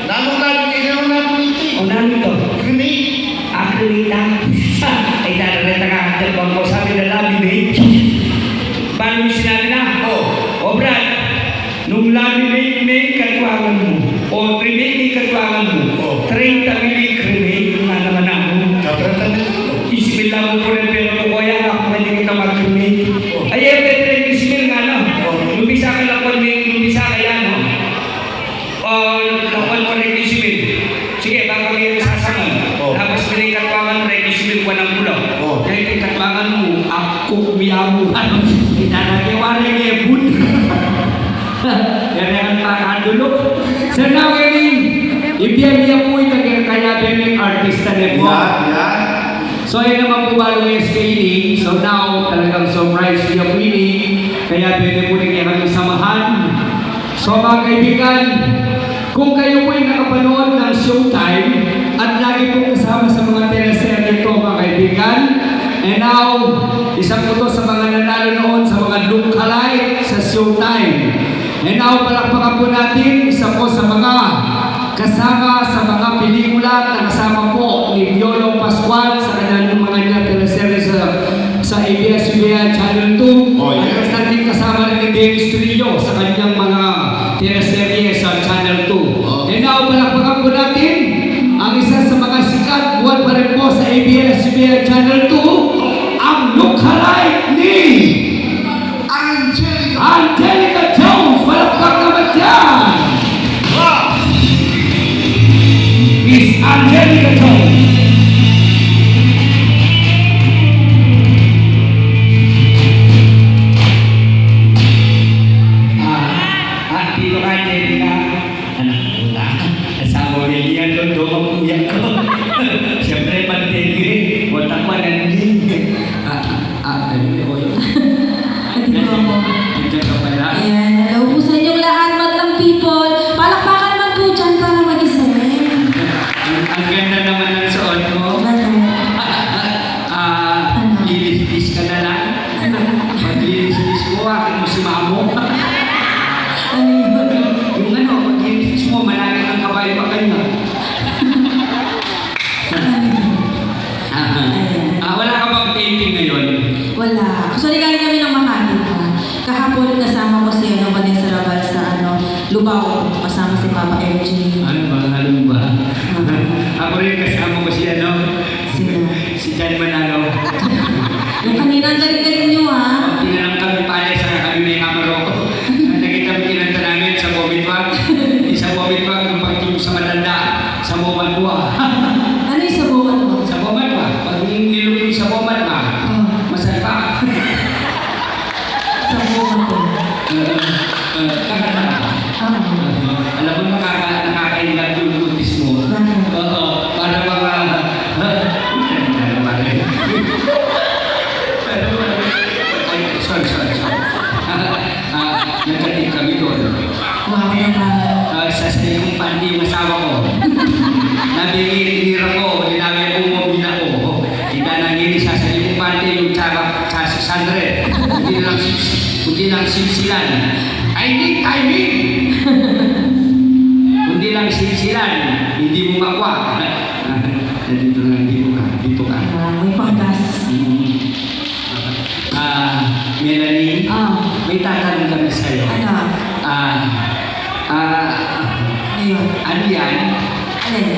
C: Nanong natin ikaw na puliti.
A: O namin to?
C: Kini.
A: Akrita. Ay, darareta ka. Jalpang ko sabi na labi na eh. Paano mo sinabi na? O Brad, nung labi na may katuangan mo, o remake katuangan mo, 30 milig remake na naman ako.
D: Kaprata na ito.
A: Isipin lang mo rin pero ko kaya ako hindi kita mag-remake. Ay, better isipin nga no. Lumisa ka lang lumisa ka yan no. O, lakon mo rin isipin. Sige, baka may sasangan. Tapos pinay katuangan mo rin isipin ko ng bulo. Dahil kay katuangan mo, ako kumiyamu. Ano? Itanagewari niya bun. Yan ang pakadulok. Sir, now ibiyan niya po ito kaya bemeng artista na po.
D: Yan.
A: So ayun naman po bago yung SKD. So now talagang surprise niya po ini. Kaya pwede po rin kami samahan. So mga kaibigan, kung kayo po ay nakapanood ng Showtime at lagi po kasama sa mga teleserye ito mga kaibigan. And now, isang po to sa mga nanalo noon sa mga lookalike sa Showtime. And now, palakpakan po natin isa po sa mga kasama sa mga pelikula na kasama po ni Violo Pascual sa kanyang mga niya teleserye sa ABS-CBN Channel 2.
D: Oh, yes.
A: At natin kasama rin ni Dennis Trillo sa kanyang mga teleserye sa Channel 2. And now, palakpakan po natin ang isa sa mga sikat buwan pa rin po sa ABS-CBN Channel 2, ang lookalike ni Angelica Jones. Palakpak naman dyan! Miss Angelica Jones. Dito ka, Angelica. Anak ko na. Asawa niya yan doon, doon ang kuya ko. Siyempre, pantili. Watak pa nandiyan. Ayun ko yun.
E: Dito ako.
A: Dito ka pala.
E: Ayan, hello po sa inyong lahat, madlang people. Palakpakan naman po dyan para mag-isip.
A: Ang ganda naman ng suot mo.
E: Ano?
A: Lilis ka na lang. Maglilis mo, akin mo si Mamo.
E: Ano yun?
A: Yung ano, maglilis mo, malaki ng kabayo pa kanya. Wala ka bang painting ngayon?
E: Wala. Actually, galing kami ng Makati pa. Kahapon kasama ko si Vanessa Raval sa Lubao. Kasama si Papa Eugene.
A: Ano ba? Alam ba? Ako rin kasama ko si
E: Sila.
A: si John Manalo.
E: Yung kanina, ang galing-galing nyo ha.
A: Tinanong kami pala sa kami may kamaro. Nakita mo kinanta namin sa Bobby Park. Sa Bobby Park, yung pagtingin sa matanda, sa Boban Dua.
E: Ano yung sabukan mo?
A: Sa Boban Dua. Pag nilulong sa Boban Dua, masarap.
E: Sabukan ko.
A: Kakanta ka. Alam mo, nakakaingat yung kutis mo.
E: Bakit?
A: Oo, para mga... Ay, sorry. Nagkating kami doon.
E: Wow naman.
A: Sa saling panty yung asawa ko. Nabinira ko, dinami ang umobina ko. Itanangin sa saling panty yung tsaka sa 600. Kundi lang silsilan. I need timing! Kundi lang silsilan. Hindi mo makwa. Dito lang, dito ka.
E: May panggas.
A: Melanie, may tatanong kami sa'yo.
E: Ano? Ano yun?
A: Ano yan?
E: Alin?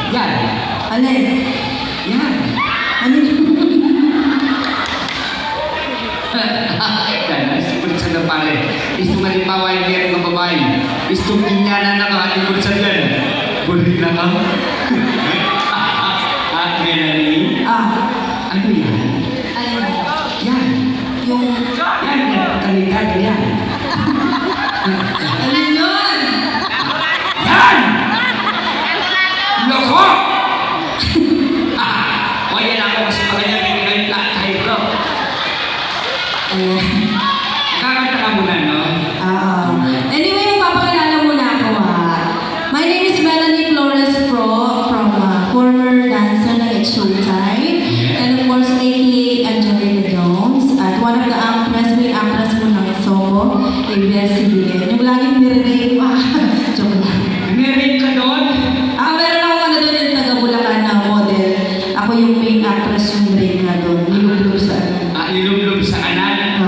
A: Yan.
E: Alin?
A: Yan.
E: Ano yun?
A: Yan, isipon sa napali. Gusto malimbawa yung meron ng babae. Gusto kinyanan na makatikot sa yan. Bulit na ka. Melanie, ano yan?
E: Alin?
A: Yan.
E: Yung...
A: Yan, kalitan yan.
E: Alin yun?
A: Yan! Loko! Wala lang ako kasi maganda yung kahit bro. Kakanta ka muna, no?
E: Anyway, magpapakilala muna ako ha. My name is Melanie Flores Pro from former dancer ng It's Showtime. And of course, aka atras yung brake nga doon. Nilulog sa ano.
A: Ilulub sa kanan.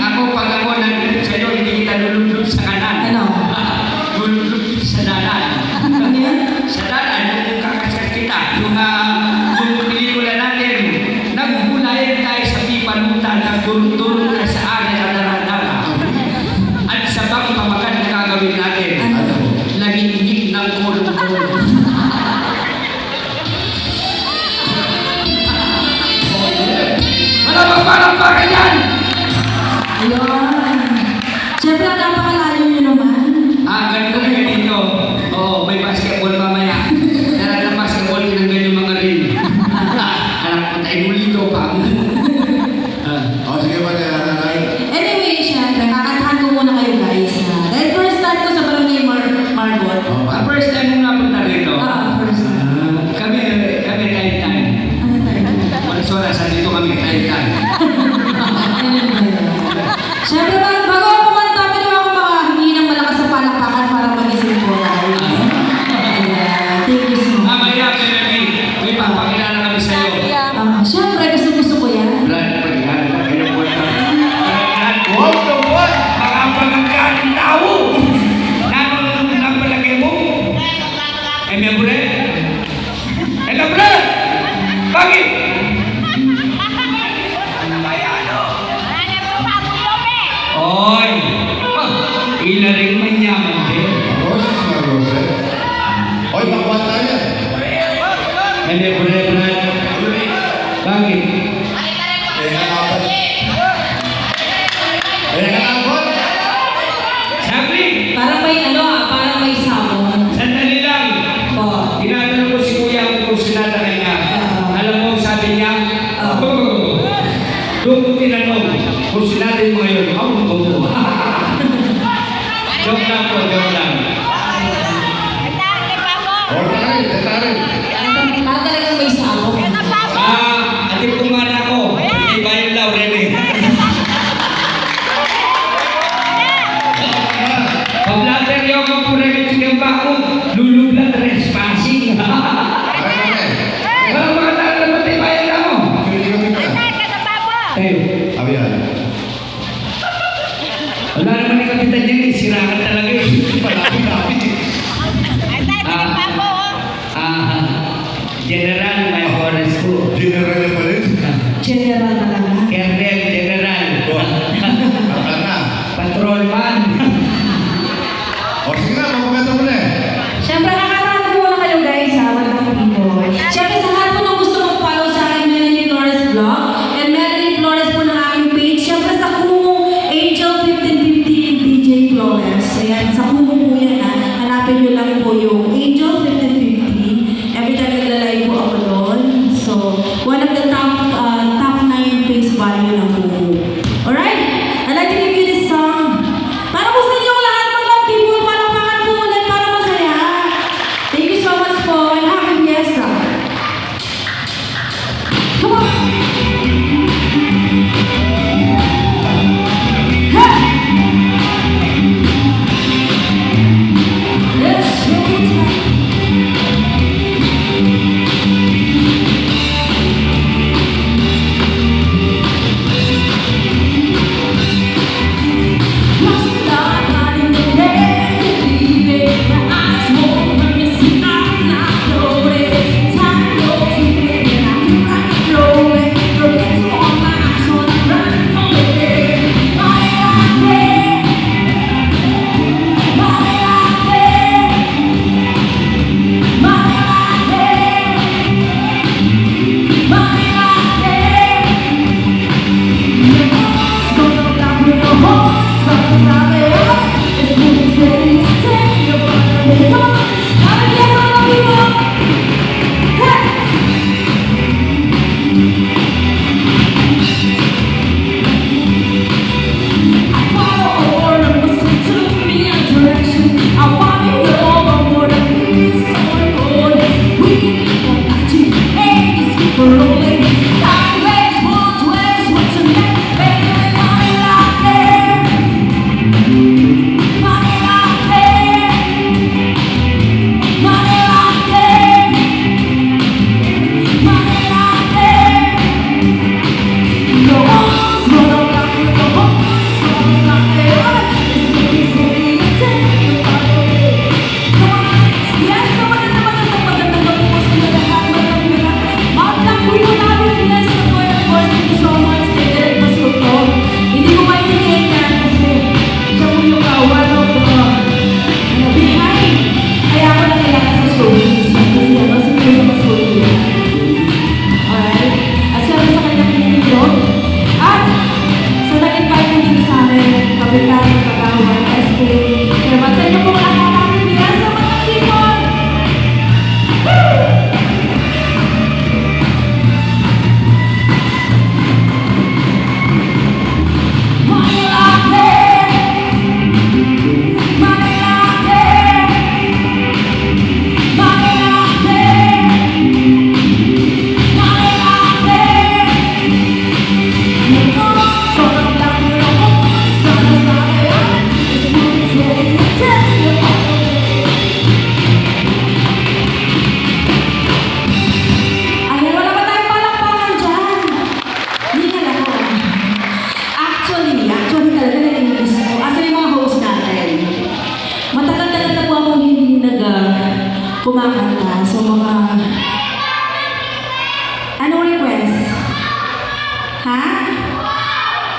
A: Ako, pag ako nandun sa'yo, hindi kita lulub sa kanan.
E: Ano?
A: Lulub sa dalan.
E: Ano yan?
A: Sa dalan, yung kakasas kita. Yung pelikula natin, nagbulayan tayo sa pipanutan, nagdurong-durong na sa akin at daradara. At sa bang pamakan na gagawin natin,
E: Ano?
A: laging ng kolong-kolong. Parang yan!
E: Ayun. Siyempre, napakalayo nyo naman.
A: Ganito na ganito. Oo, may basketball mamaya. Dala ng basketball, tinanggal yung mga rin. Anak ko tayo ulito pa.
D: O, sige ba na nanay?
E: Anyway, siyempre, kakantahan ko muna kayo guys. Dahil first time ko sa Barangay Margot.
A: First time mo napunta rito.
E: First time.
A: Kami time.
E: Ano tayo?
A: Walang oras, dito kami time.
E: Ayun ba yun? Siyempre, bago ako kumanta, pwede ba ako makahingi ng malakas sa palakpakan para magising ko guys? Ayan. Thank you so much.
A: Mamaya, may papakilala kami sa'yo.
E: Siyempre, gusto ko yan.
A: Brad, pagkilala kayo po ito. Brad, huwag na huwag! Mga pagkakaling tao! Nang palagay mo? Bre? Bre? Bakit? Oy! Ilaring manyaman din.
D: Roses na roses. Oy, makuha tayo.
A: Bre, Brad. Bakit? Sabi!
E: Parang may sabon.
A: Sandali lang!
E: Oh.
A: Tinatanong ko si Kuya kung sinata kanya. Alam mo, sabi niya, doon ko tinanong kung sinata yung mga yun. Joke lang po, joke lang.
E: Parang talagang may sabon.
A: Ating kumana ko. Hindi ba yung Laurel eh? Pag-blatter yung mga pura-rit yung bakod, lulublat trespassing. Walang mga tala na matay bayan na mo. Wala naman yung kapitan niya eh. Sirakan talaga eh. General, may oras po.
D: General pa rin.
E: General talaga.
A: Colonel, General.
D: Bakal na.
A: Patrolman.
D: O, sige na, magpapaganda mo na eh.
E: Siyempre, nakakaroon ko muna kayo guys ha, mga people. Siyempre, sa lahat po nang gusto mag-follow sa akin, Melanie Flores Vlog, and Melanie Flores po ng aking page. Siyempre, sa Kumu, Angel 1515 DJ Flores. Ayan, sa Kumu po yan ha. Hanapin nyo lang po yung Angel 1515. Every time nagla-live po ako doon. So, one of the top 9 face value ng Kumu. Alright? I'd like to give you this song. Para po sa inyong lahat mga people, palakpakan po ulit para masaya. Thank you so much po and happy fiesta. Come on! Hey! Let's go time. Rolling,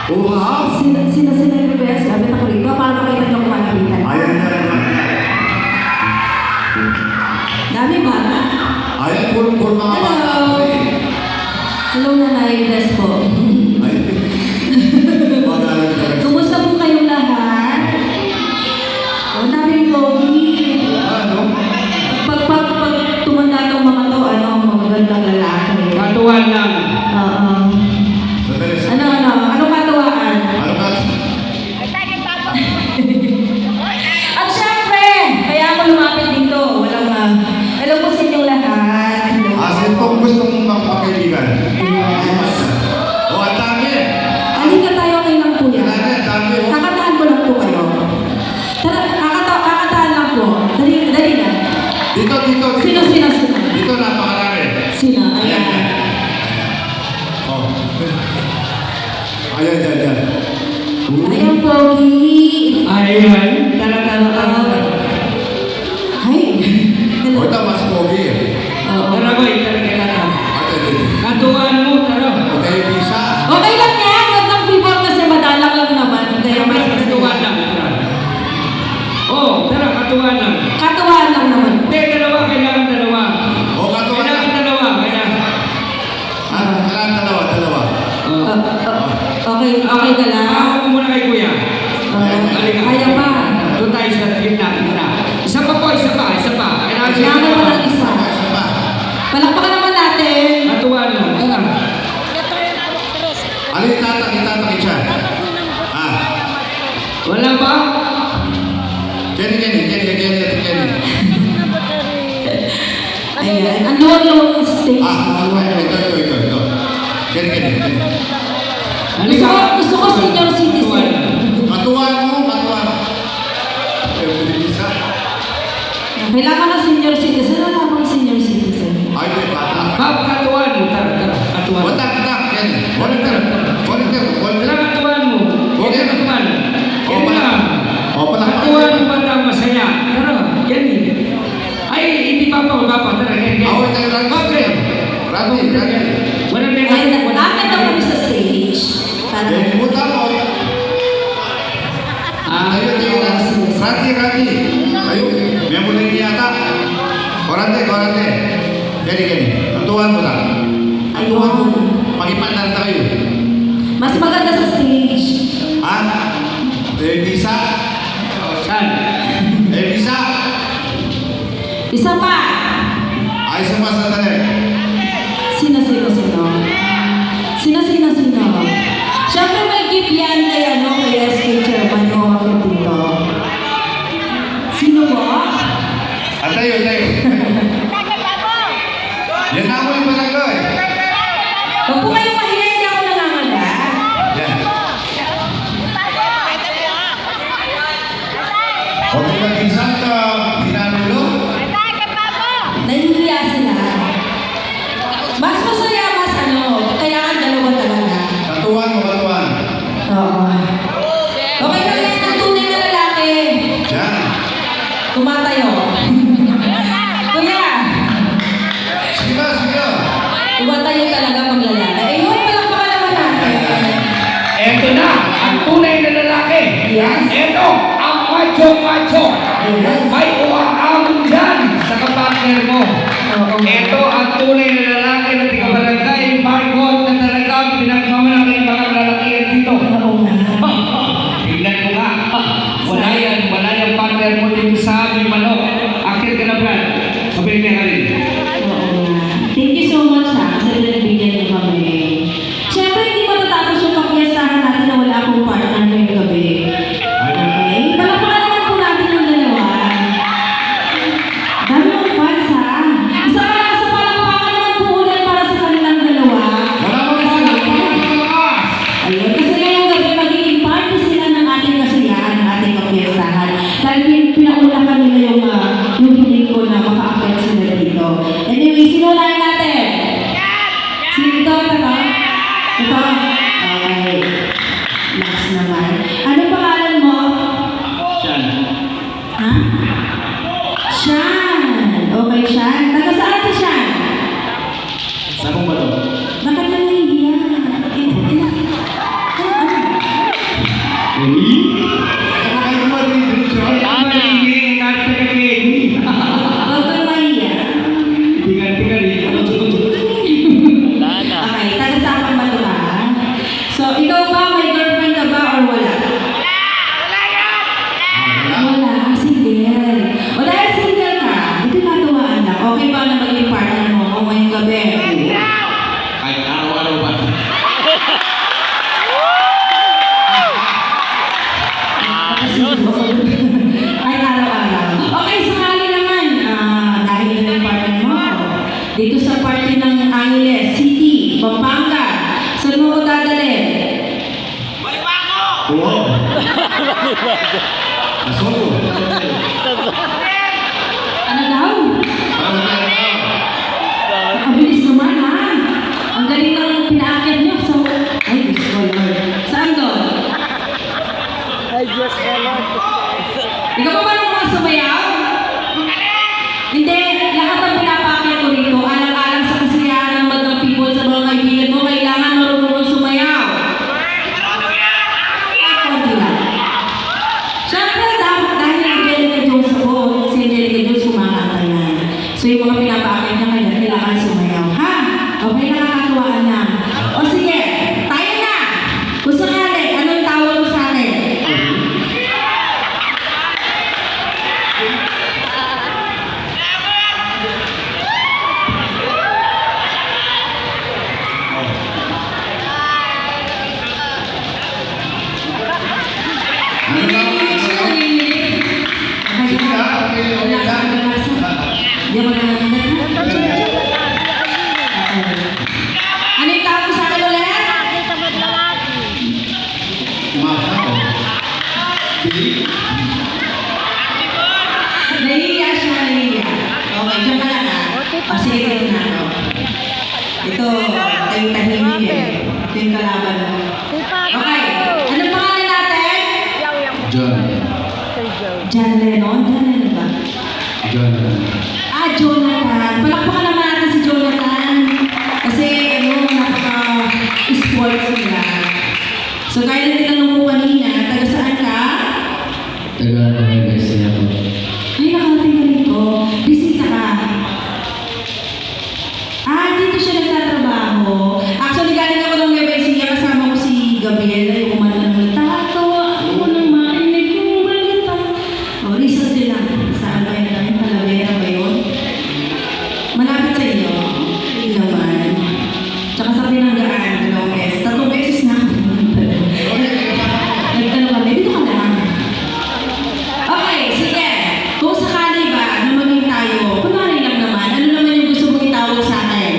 D: Wow!
E: Sino yung best? Lapit ako rito para makita niyo kung malapitan.
D: Ayan na.
E: Dami ba?
D: Ayan, puro mga bata.
E: Hello nanay, bless po.
D: Ay, magalang talaga.
E: Kumusta po kayong lahat? Ang daming pogi.
D: Ano?
E: Pag tumanda itong mga to, magagandang lalaki.
A: Katuwan lang.
E: Oo.
D: Sandali,
E: Ano katuwaan?
D: Ano ka?
E: At syempre, kaya ako lumapit dito. Hello po sa inyong lahat.
D: Asin kung gusto mong magpakaibigan.
E: Yes.
D: O, ang dami.
E: Halika tayo kay lang po yan.
D: Ang dami.
E: Kakataan ko lang po kayo. Tara, kakataan lang po. Dali na.
D: Dito.
E: Sino?
D: Dito, napakarami.
E: Sino?
D: Ayan.
E: Ayan.
D: Oh. Ayan.
E: Ayan, pogi.
A: Ayan. Tara.
E: Ay.
D: O, ito, mas pogi eh.
A: Tara boy, tara kita.
D: Ate, dito.
A: Katuwan mo, tara.
D: Okay, visa.
E: Okay lang yan. Huwag lang before kasi madalang lang naman. Kaya
A: Tara,
E: mas
A: katuwan lang. Tara. Oh, tara, katuwan lang.
E: Katuwaan lang naman.
A: Hindi, kailangan dalawa.
D: O, katuwa na.
A: Kailangan dalawa.
D: Kailangan dalawa.
E: Okay ka lang.
A: Ako muna kay kuya.
E: Kaya pa.
A: Doon tayo sa gitna. Isa pa. Kailangan siya
E: Kailangan mo ng isa.
D: Isa pa.
E: Palakpakan naman natin.
A: Katuwan lang. Tara.
D: Ano itatakit siya?
A: Wala ba?
D: Kenny.
E: Ayan. Ang lower sa stage.
D: Ito. Kenny.
E: Gusto ko senior citizen.
D: Katuwan mo. Visa.
E: Kailangan na senior citizen. Wala bang senior citizen?
D: Ay, may bata.
A: Katuwan. Tara. Katuwan.
D: Watak, Kenny. Volunteer.
A: Tara, katuwan mo.
D: Okay.
A: Katuwan.
D: O, palakpakan.
A: Katuwan mo ba ang masaya? Tara, yan. Ay, hindi pa. Tara, yan.
D: Away tayo lang. Randy.
A: Wala na
E: Ay, nakakit ako sa stage. Para
D: Kenny, muta mo. Tayo na. Randy. Tayo. May muli niya yata. Korante. Kenny. Katuwan mo lang.
E: ayun.
D: Pag-ipandan tayo.
E: Mas maganda sa stage.
D: Visa.
A: Saan?
D: Visa.
E: Isa pa.
D: Ay, sumasandali.
E: Sino? Siyempre may gift yan kay SK Chairman o ako dito. Sino mo?
D: Tayo. Yan na mo yung malagay.
E: Huwag po kayong mahiya, hindi ako nangangaga.
D: Yan. Huwag mo mag-isang ka pinanulo.
E: Nahihiya sila. Mas masaya, kailangan dalawa talaga.
D: Katuwan.
E: Oo. Okay lang yan ang tunay na lalaki.
D: Yan.
E: Tumatayo. Kuya,
D: Sige.
E: tumatayo talaga pag lalaki. Ayun, palakpakan naman natin.
A: Eto na, ang tunay na lalaki.
E: Yes.
A: Eto, ang macho.
E: Yes.
A: May umaamon dyan sa kapartner mo.
E: Oo.
A: Eto ang tunay na lalaki na tiga-barangay, Margot, na talagang pinagmamalaki ng mga lalakihan dito.
E: Oo nga.
A: Tingnan mo nga. Wala yan partner mo dito sa aming manok. Akit ka na, Brad. Sabihin niya ka rin.
E: Oo nga. Thank you so much kasi nagbigyan niyo kami. Siyempre, hindi matatapos yung pagkiyasahan natin na wala akong partner ngayong gabi. Okay? Palakpakan naman po natin yung dalawa. Dami ng fans ha. Isa palakpakan naman po ulit para sa kanilang dalawa.
D: Wala mo
E: Ayun, kasi ngayong gabi magiging party sila ng ating kasiyahan, ng ating pagkiyasahan. Dahil pinaulakan nila yung hiling ko na maka-affect sila dito. Anyway, sinunahin natin. Sino ito? Ito? Okay. Last naman. Ano pangalan mo?
A: Siyan.
E: Ha? Sean. Okay, Sean. Taga saan si Sean?
A: Saan mo ba ito?
E: Bakit ka nahihiya? Ano? Pampanga. Saan mo ko dadalhin?
D: Oo. Asogo.
E: Ano daw? Ang bilis naman ha. Ang galing ng pinaakyat niyo. So, ay, Diyos ko Lord. Saan doon? Ikaw pa ba nung mga sumayaw? Hindi, lahat ng pinapakit ko rito, alang-alang sa kasiyahan ng Bandang People sa mga kaibigan mo, kailangan marunong mong sumayaw. Konti lang. Siyempre, dahil Angelica Jones ako, si Angelica Jones kumakanta yan. So yung mga pinapakit niya ngayon, kailangan sumayaw. Ha? Okay, nakakatuwaan na. O sige, tayo na! Kung sakali, anong tawag mo sa akin? Ano yung tawag mo sa akin ulit? Nahihiya siya, nahihiya. Okay, dyan ka lang ha. O sige, ito na ako. Ito, kayo tahimik eh. Ito yung kalaban mo. Okay, anong pangalan natin?
D: John.
E: John Lennon? John Lennon ba?
D: John.
E: Jonathan. Palakpakan naman natin si Jonathan. Kasi, napaka-sports nila. So, kaya na tinanong mo kanina, taga saan ka?
D: Taga Nueva Ecija po.
E: Ay, nakarating ka rito. Bisita ka. Dito siya nagtatrabaho. Actually, galing ako ng Nueva Ecija, kasama ko si Gabriel. Yung kumanta ng tatawa. Ako nang marinig yung balita. O, result din lang. Saan ba yun? Talavera ba yun? Malapit sa inyo. Hindi naman. Tsaka sa Pinanggaan, 2 beses. 3 beses na ako. Nagtanong kami, dito ka lang. Okay, sige. Kung sakali ba na maging tayo, kunwari lang naman, ano naman yung gusto mong itawag sa akin?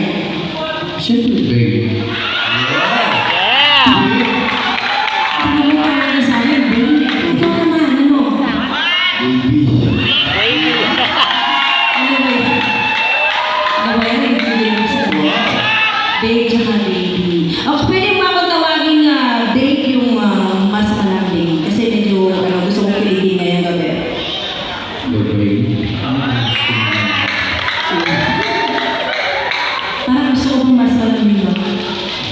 D: Siyempre, babe.
E: Ano mo talaga sa akin, babe? Ikaw naman, ano?
D: Baby.
E: Ano ba yun? Ano ba yan? Hindi mo sa Date tsaka baby. O, pwede ba ako tawagin na date yung mas malambing? Kasi medyo gusto kong kiligin ngayong gabi.
D: Babe.
E: Parang gusto ko pang mas malambing ba?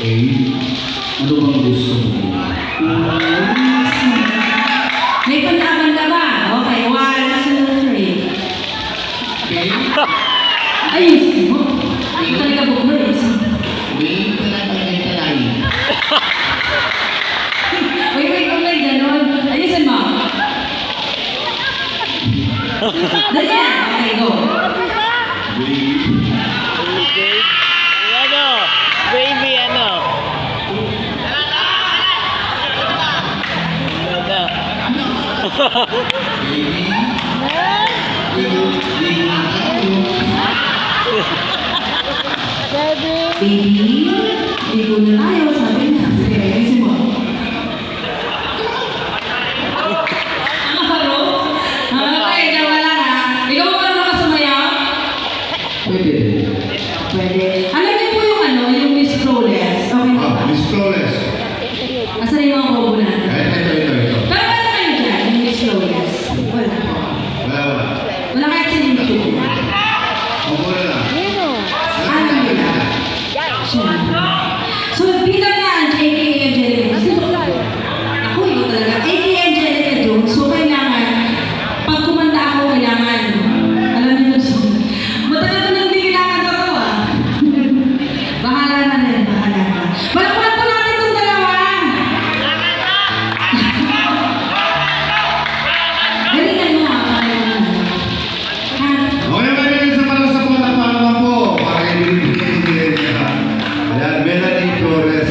D: Babe. Ano bang gusto mo?
E: May panlaban ka ba? Okay, 1, 2, 3. Ayos mo. Ikaw talaga bukod.
C: Babe, talay.
E: Wait, kung may ganon. Ayusin mo. Dali na. Okay, go.
F: Baby, ano?
E: Baby, ligo na tayo. Sabi niya. Sige, ayusin mo. Okay, tama lang ha. Ikaw mo parang nakasumayaw?
D: Pwede rin.
E: Pwede. Alam niyo po yung Miss Flawless. Okay na ba?
D: Miss Flores.
E: Asan na yung mga bobo natin?
D: Ito.
E: Pero wala kayo dyan, yung Miss Flawless. Wala.
D: Wala.
E: Wala kahit sa YouTube.
D: Wala lang.
E: Ano nila? Siyempre. So, bilang nga, aka Angelica Jones. Ako, ikaw talaga. Aka Angelica Jones. So, kailangan, pag kumanta ako, kailangan, alam niyo na matagal ko nang hindi kailangan to ah. Bahala na rin, bahala na. Malakpan po natin itong dalawa. Galingan mo ha, kaya mo na. Ha?
D: Okay, may sa para sa mga naman po. Para hindi. Ayan, Melanie Flores.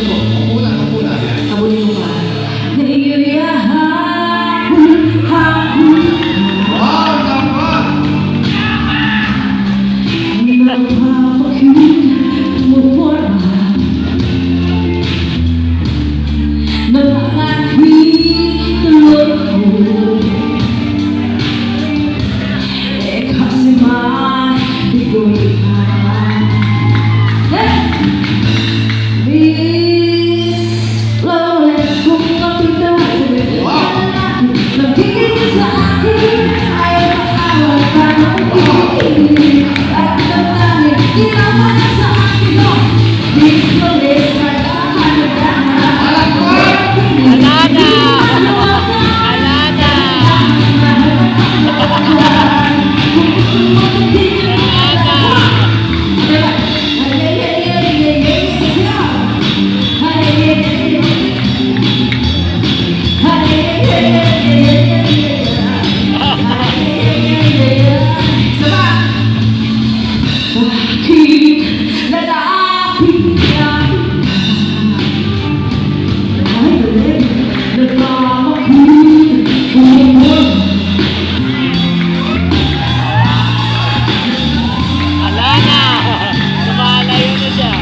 E: po.
D: Una.
E: Habulin mo pa. Ngayon habul.
D: Wow, dapat!
E: Nagpapakita mo po na aking tulog ko. Kasi maigoy ka. This flawless kung kapita nagiging sa akin ayaw makawal ka ng pag-ibig at nagtangin ginawa sa akin no. This flawless kahit sa kanagahan
F: Alana! Alana! Alana! Lumalayo na siya.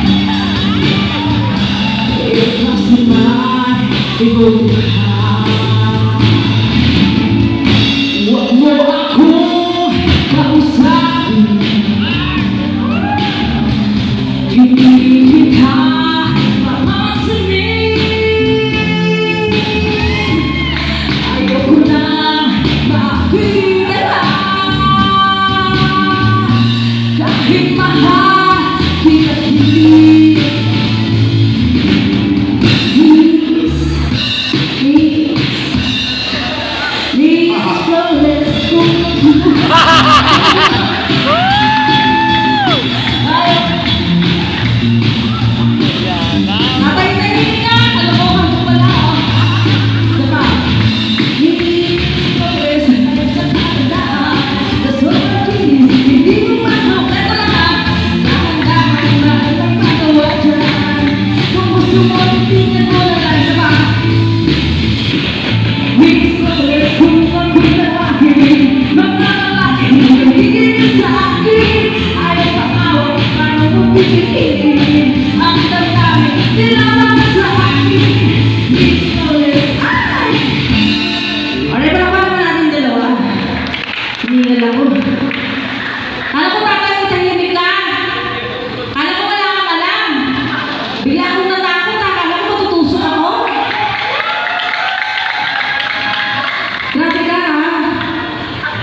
E: Huwag mo akong kausapin. Hindi kita mamansinin. Ayoko na makita. Kahit mahal kita hindi.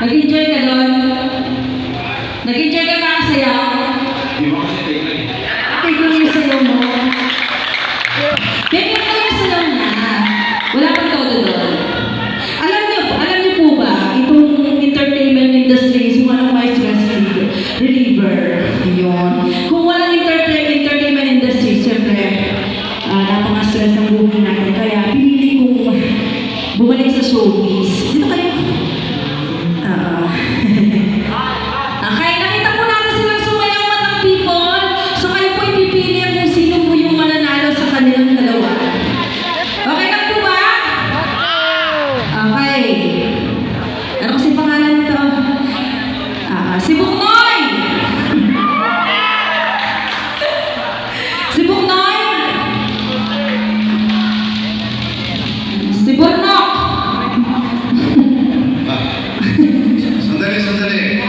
E: Nag-enjoy ka doon? Nag-enjoy ka kakasayaw?
B: Di ba kasi tignan?
E: Tignan yung sayaw mo. Tignan ko yung sayaw niya. Wala pang todo doon. Alam niyo po ba, itong entertainment industry is one of my stress reliever. Yun. Kung walang entertainment industry, siyempre, napaka-stress ng buhay natin. Kaya pinili kong bumalik sa showbiz. Dito kayo. Okay, nakita po natin silang sumayaw matang people. So kayo po ipipili kung sino po yung mananalo sa kanilang dalawa. Okay lang po ba? Okay. Ano kasi pangalan nito? Si Buknoy! Si Buknoy! Si Burnok!
D: Sandali.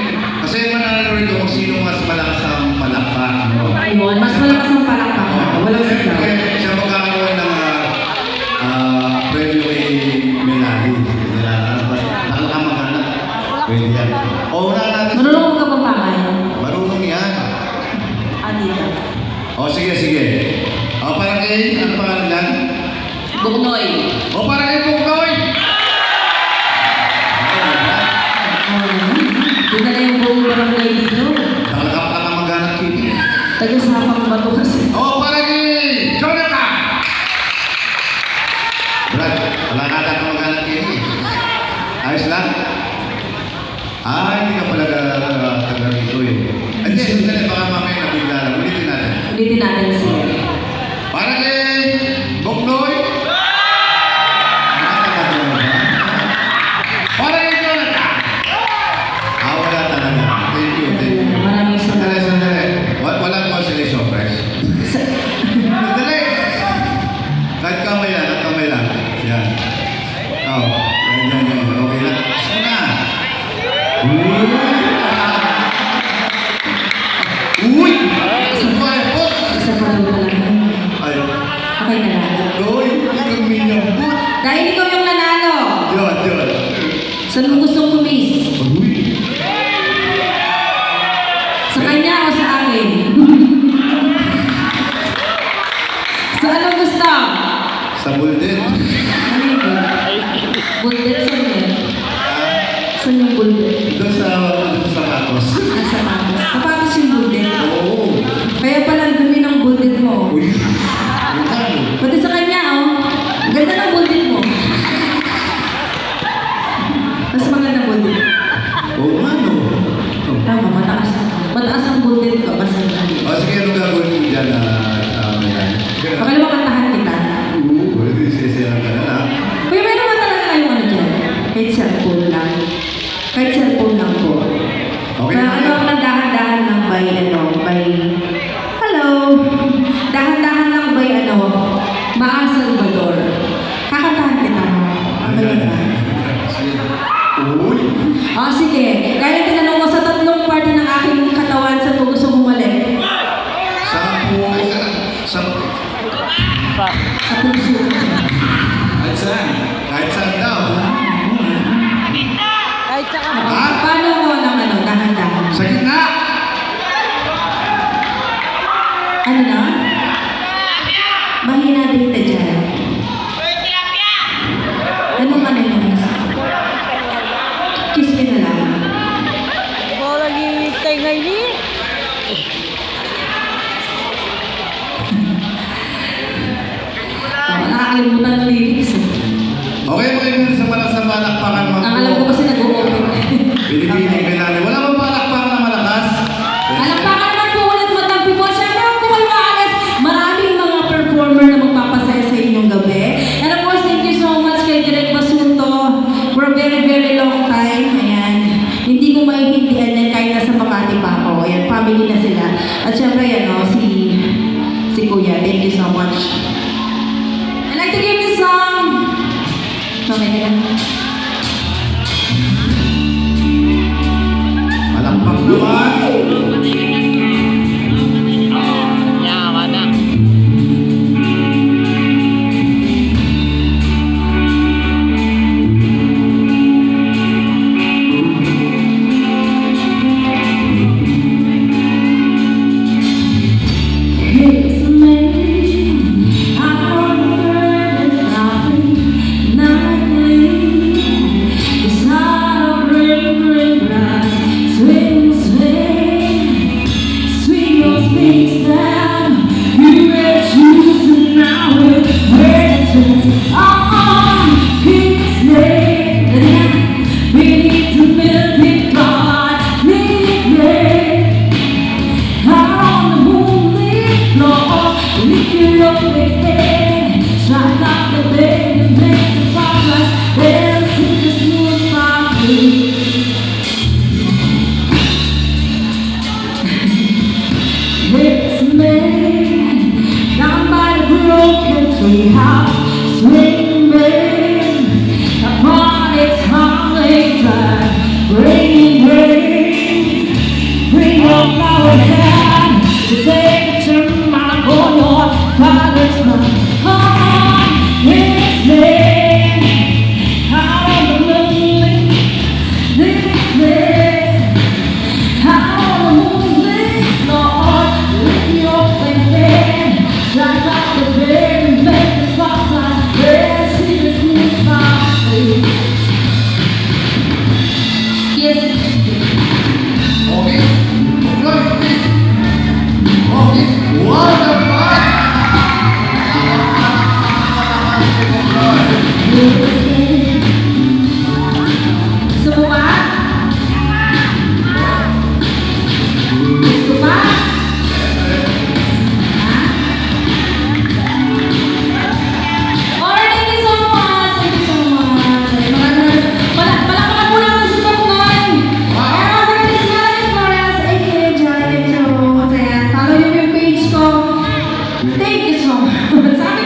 D: Kasi manalo rito kung sino mas malakas ang palakpak. No?
E: Ayun, mas malakas ang palakpak. Walang sigaw.
D: Siya magkakaroon ng premyo kay Melanie. Nakakamagana. Pwede yan. O, wala natin.
E: Marunong ka ba pangay?
D: Marunong yan.
E: Dito.
D: O, sige. O, parang kay, ano pangalan yan?
E: Buknoy.
D: O, parang kay Buknoy!
E: Ito na yung buong barangay dito.
D: Nakakamagana kini.
E: Taga-sapang bato kasi.
D: O, parang kay Jonathan! Brad, wala ka nakakamagana kini. Ayos lang? Hindi ka pala taga rito eh. Hindi, sandali, baka mamaya nabigla lang. Ulitin natin.
E: Ulitin natin siya.
D: Parang kay
E: Ako'y nanalo.
D: Uy, ikaw minyan.
E: Dahil ikaw yung nanalo,
D: Yun.
E: saan mo gustong pumis?
D: Uy.
E: Sa kanya o sa akin? Sa anong gusto?
D: Sa buldet.
E: Ano yun? Bullet saan yun? Saan yung bullet?
D: Ito sa katos.
E: Ah, sa patas. Sa patas yung bullet.
D: Oo.
E: Kaya pala ang dumi ng bullet mo.
D: Uy. Ano?
E: Pati sa kanya, oh. Ang ganda ng bullet mo. Mas maganda bullet.
D: Oo, ano?
E: Tama, mataas. Mataas ang bullet ko. Basta
D: O, sige, ano gagawin mo dyan na Milan?
E: baka naman kantahan kita.
D: Pwede, sisiyahan ka na lang.
E: Kuya, meron ba talaga kayong ano dyan? Kahit cellphone lang. Kahit cellphone lang po.
D: Okay.
E: Kaya ano ako ng dahan-dahan lang by hello. Dahan-dahan lang by Maa Salvador. Kakantahan kita.
D: Ayan. Uy.
E: Sige. Kaya tinanong ko sa tatlong parte ng aking katawan sa gusto bumalik.
D: Sa
F: Pa.
E: Sa puso.
B: At saan?
D: kahit saan daw.
F: Ay, tsaka
E: Paano ko ng dahan-dahan?
D: Sa gitna.
E: Ano na? Mahina dito dyan. Anong ano yun? Kiss me na lang.
F: ikaw lagi hintay ngayon eh.
E: Nakakalimutan ng lyrics.
D: Okay, mga sa palakpakan mga
E: Ang alam ko kasi nag-o-open.
D: Binibining ka namin. Wala bang palakpakan na malakas?
E: Alam pa ka naman po ulit Madam People. Siyempre ang Kuya Alex, maraming mga performer na magpapasaya sa inyong gabi. And of course, thank you so much kay Direk Basunto for a very, very long time. Ayan. Hindi ko maiintindihan yan kahit nasa Makati pa ako. Ayan, family na sila. At siyempre, si Kuya. Thank you so much. I'd like to give this song. Okay ka lang.
D: Palakpak naman.
F: Yawa na.
E: It's amazing. I wonder if nothing nightly. It's not a ring glass. Swing, swing. Swing your space down. You will choose and now we're ready. His name. We need to build it, God. Need it. Out on the moonlit floor, lift your open head, shine out the bed and make the firelight dance in the smooth fire. It's a man down by the broken tree house, swinging upon its holiday drive, raining rain. Bring your flower down to take a turn back on your father's mind. Come on, this name, out of the moonlit, this name, out of the moonlit, Lord, lift your faith, shine out the bed and make the spotlight, let's see the smooth fire. Yes.
D: Okay. Okay. What the fuck?
E: Gusto mo ba? Gusto ba? Alright, thank you so much. Thank you so much. Palakpakan po natin si Poknoy. Ayan, sa akin si Alex Flores, aka Janet Jones. Ayan, follow niyo yung page ko. Thank you so much. Sa akin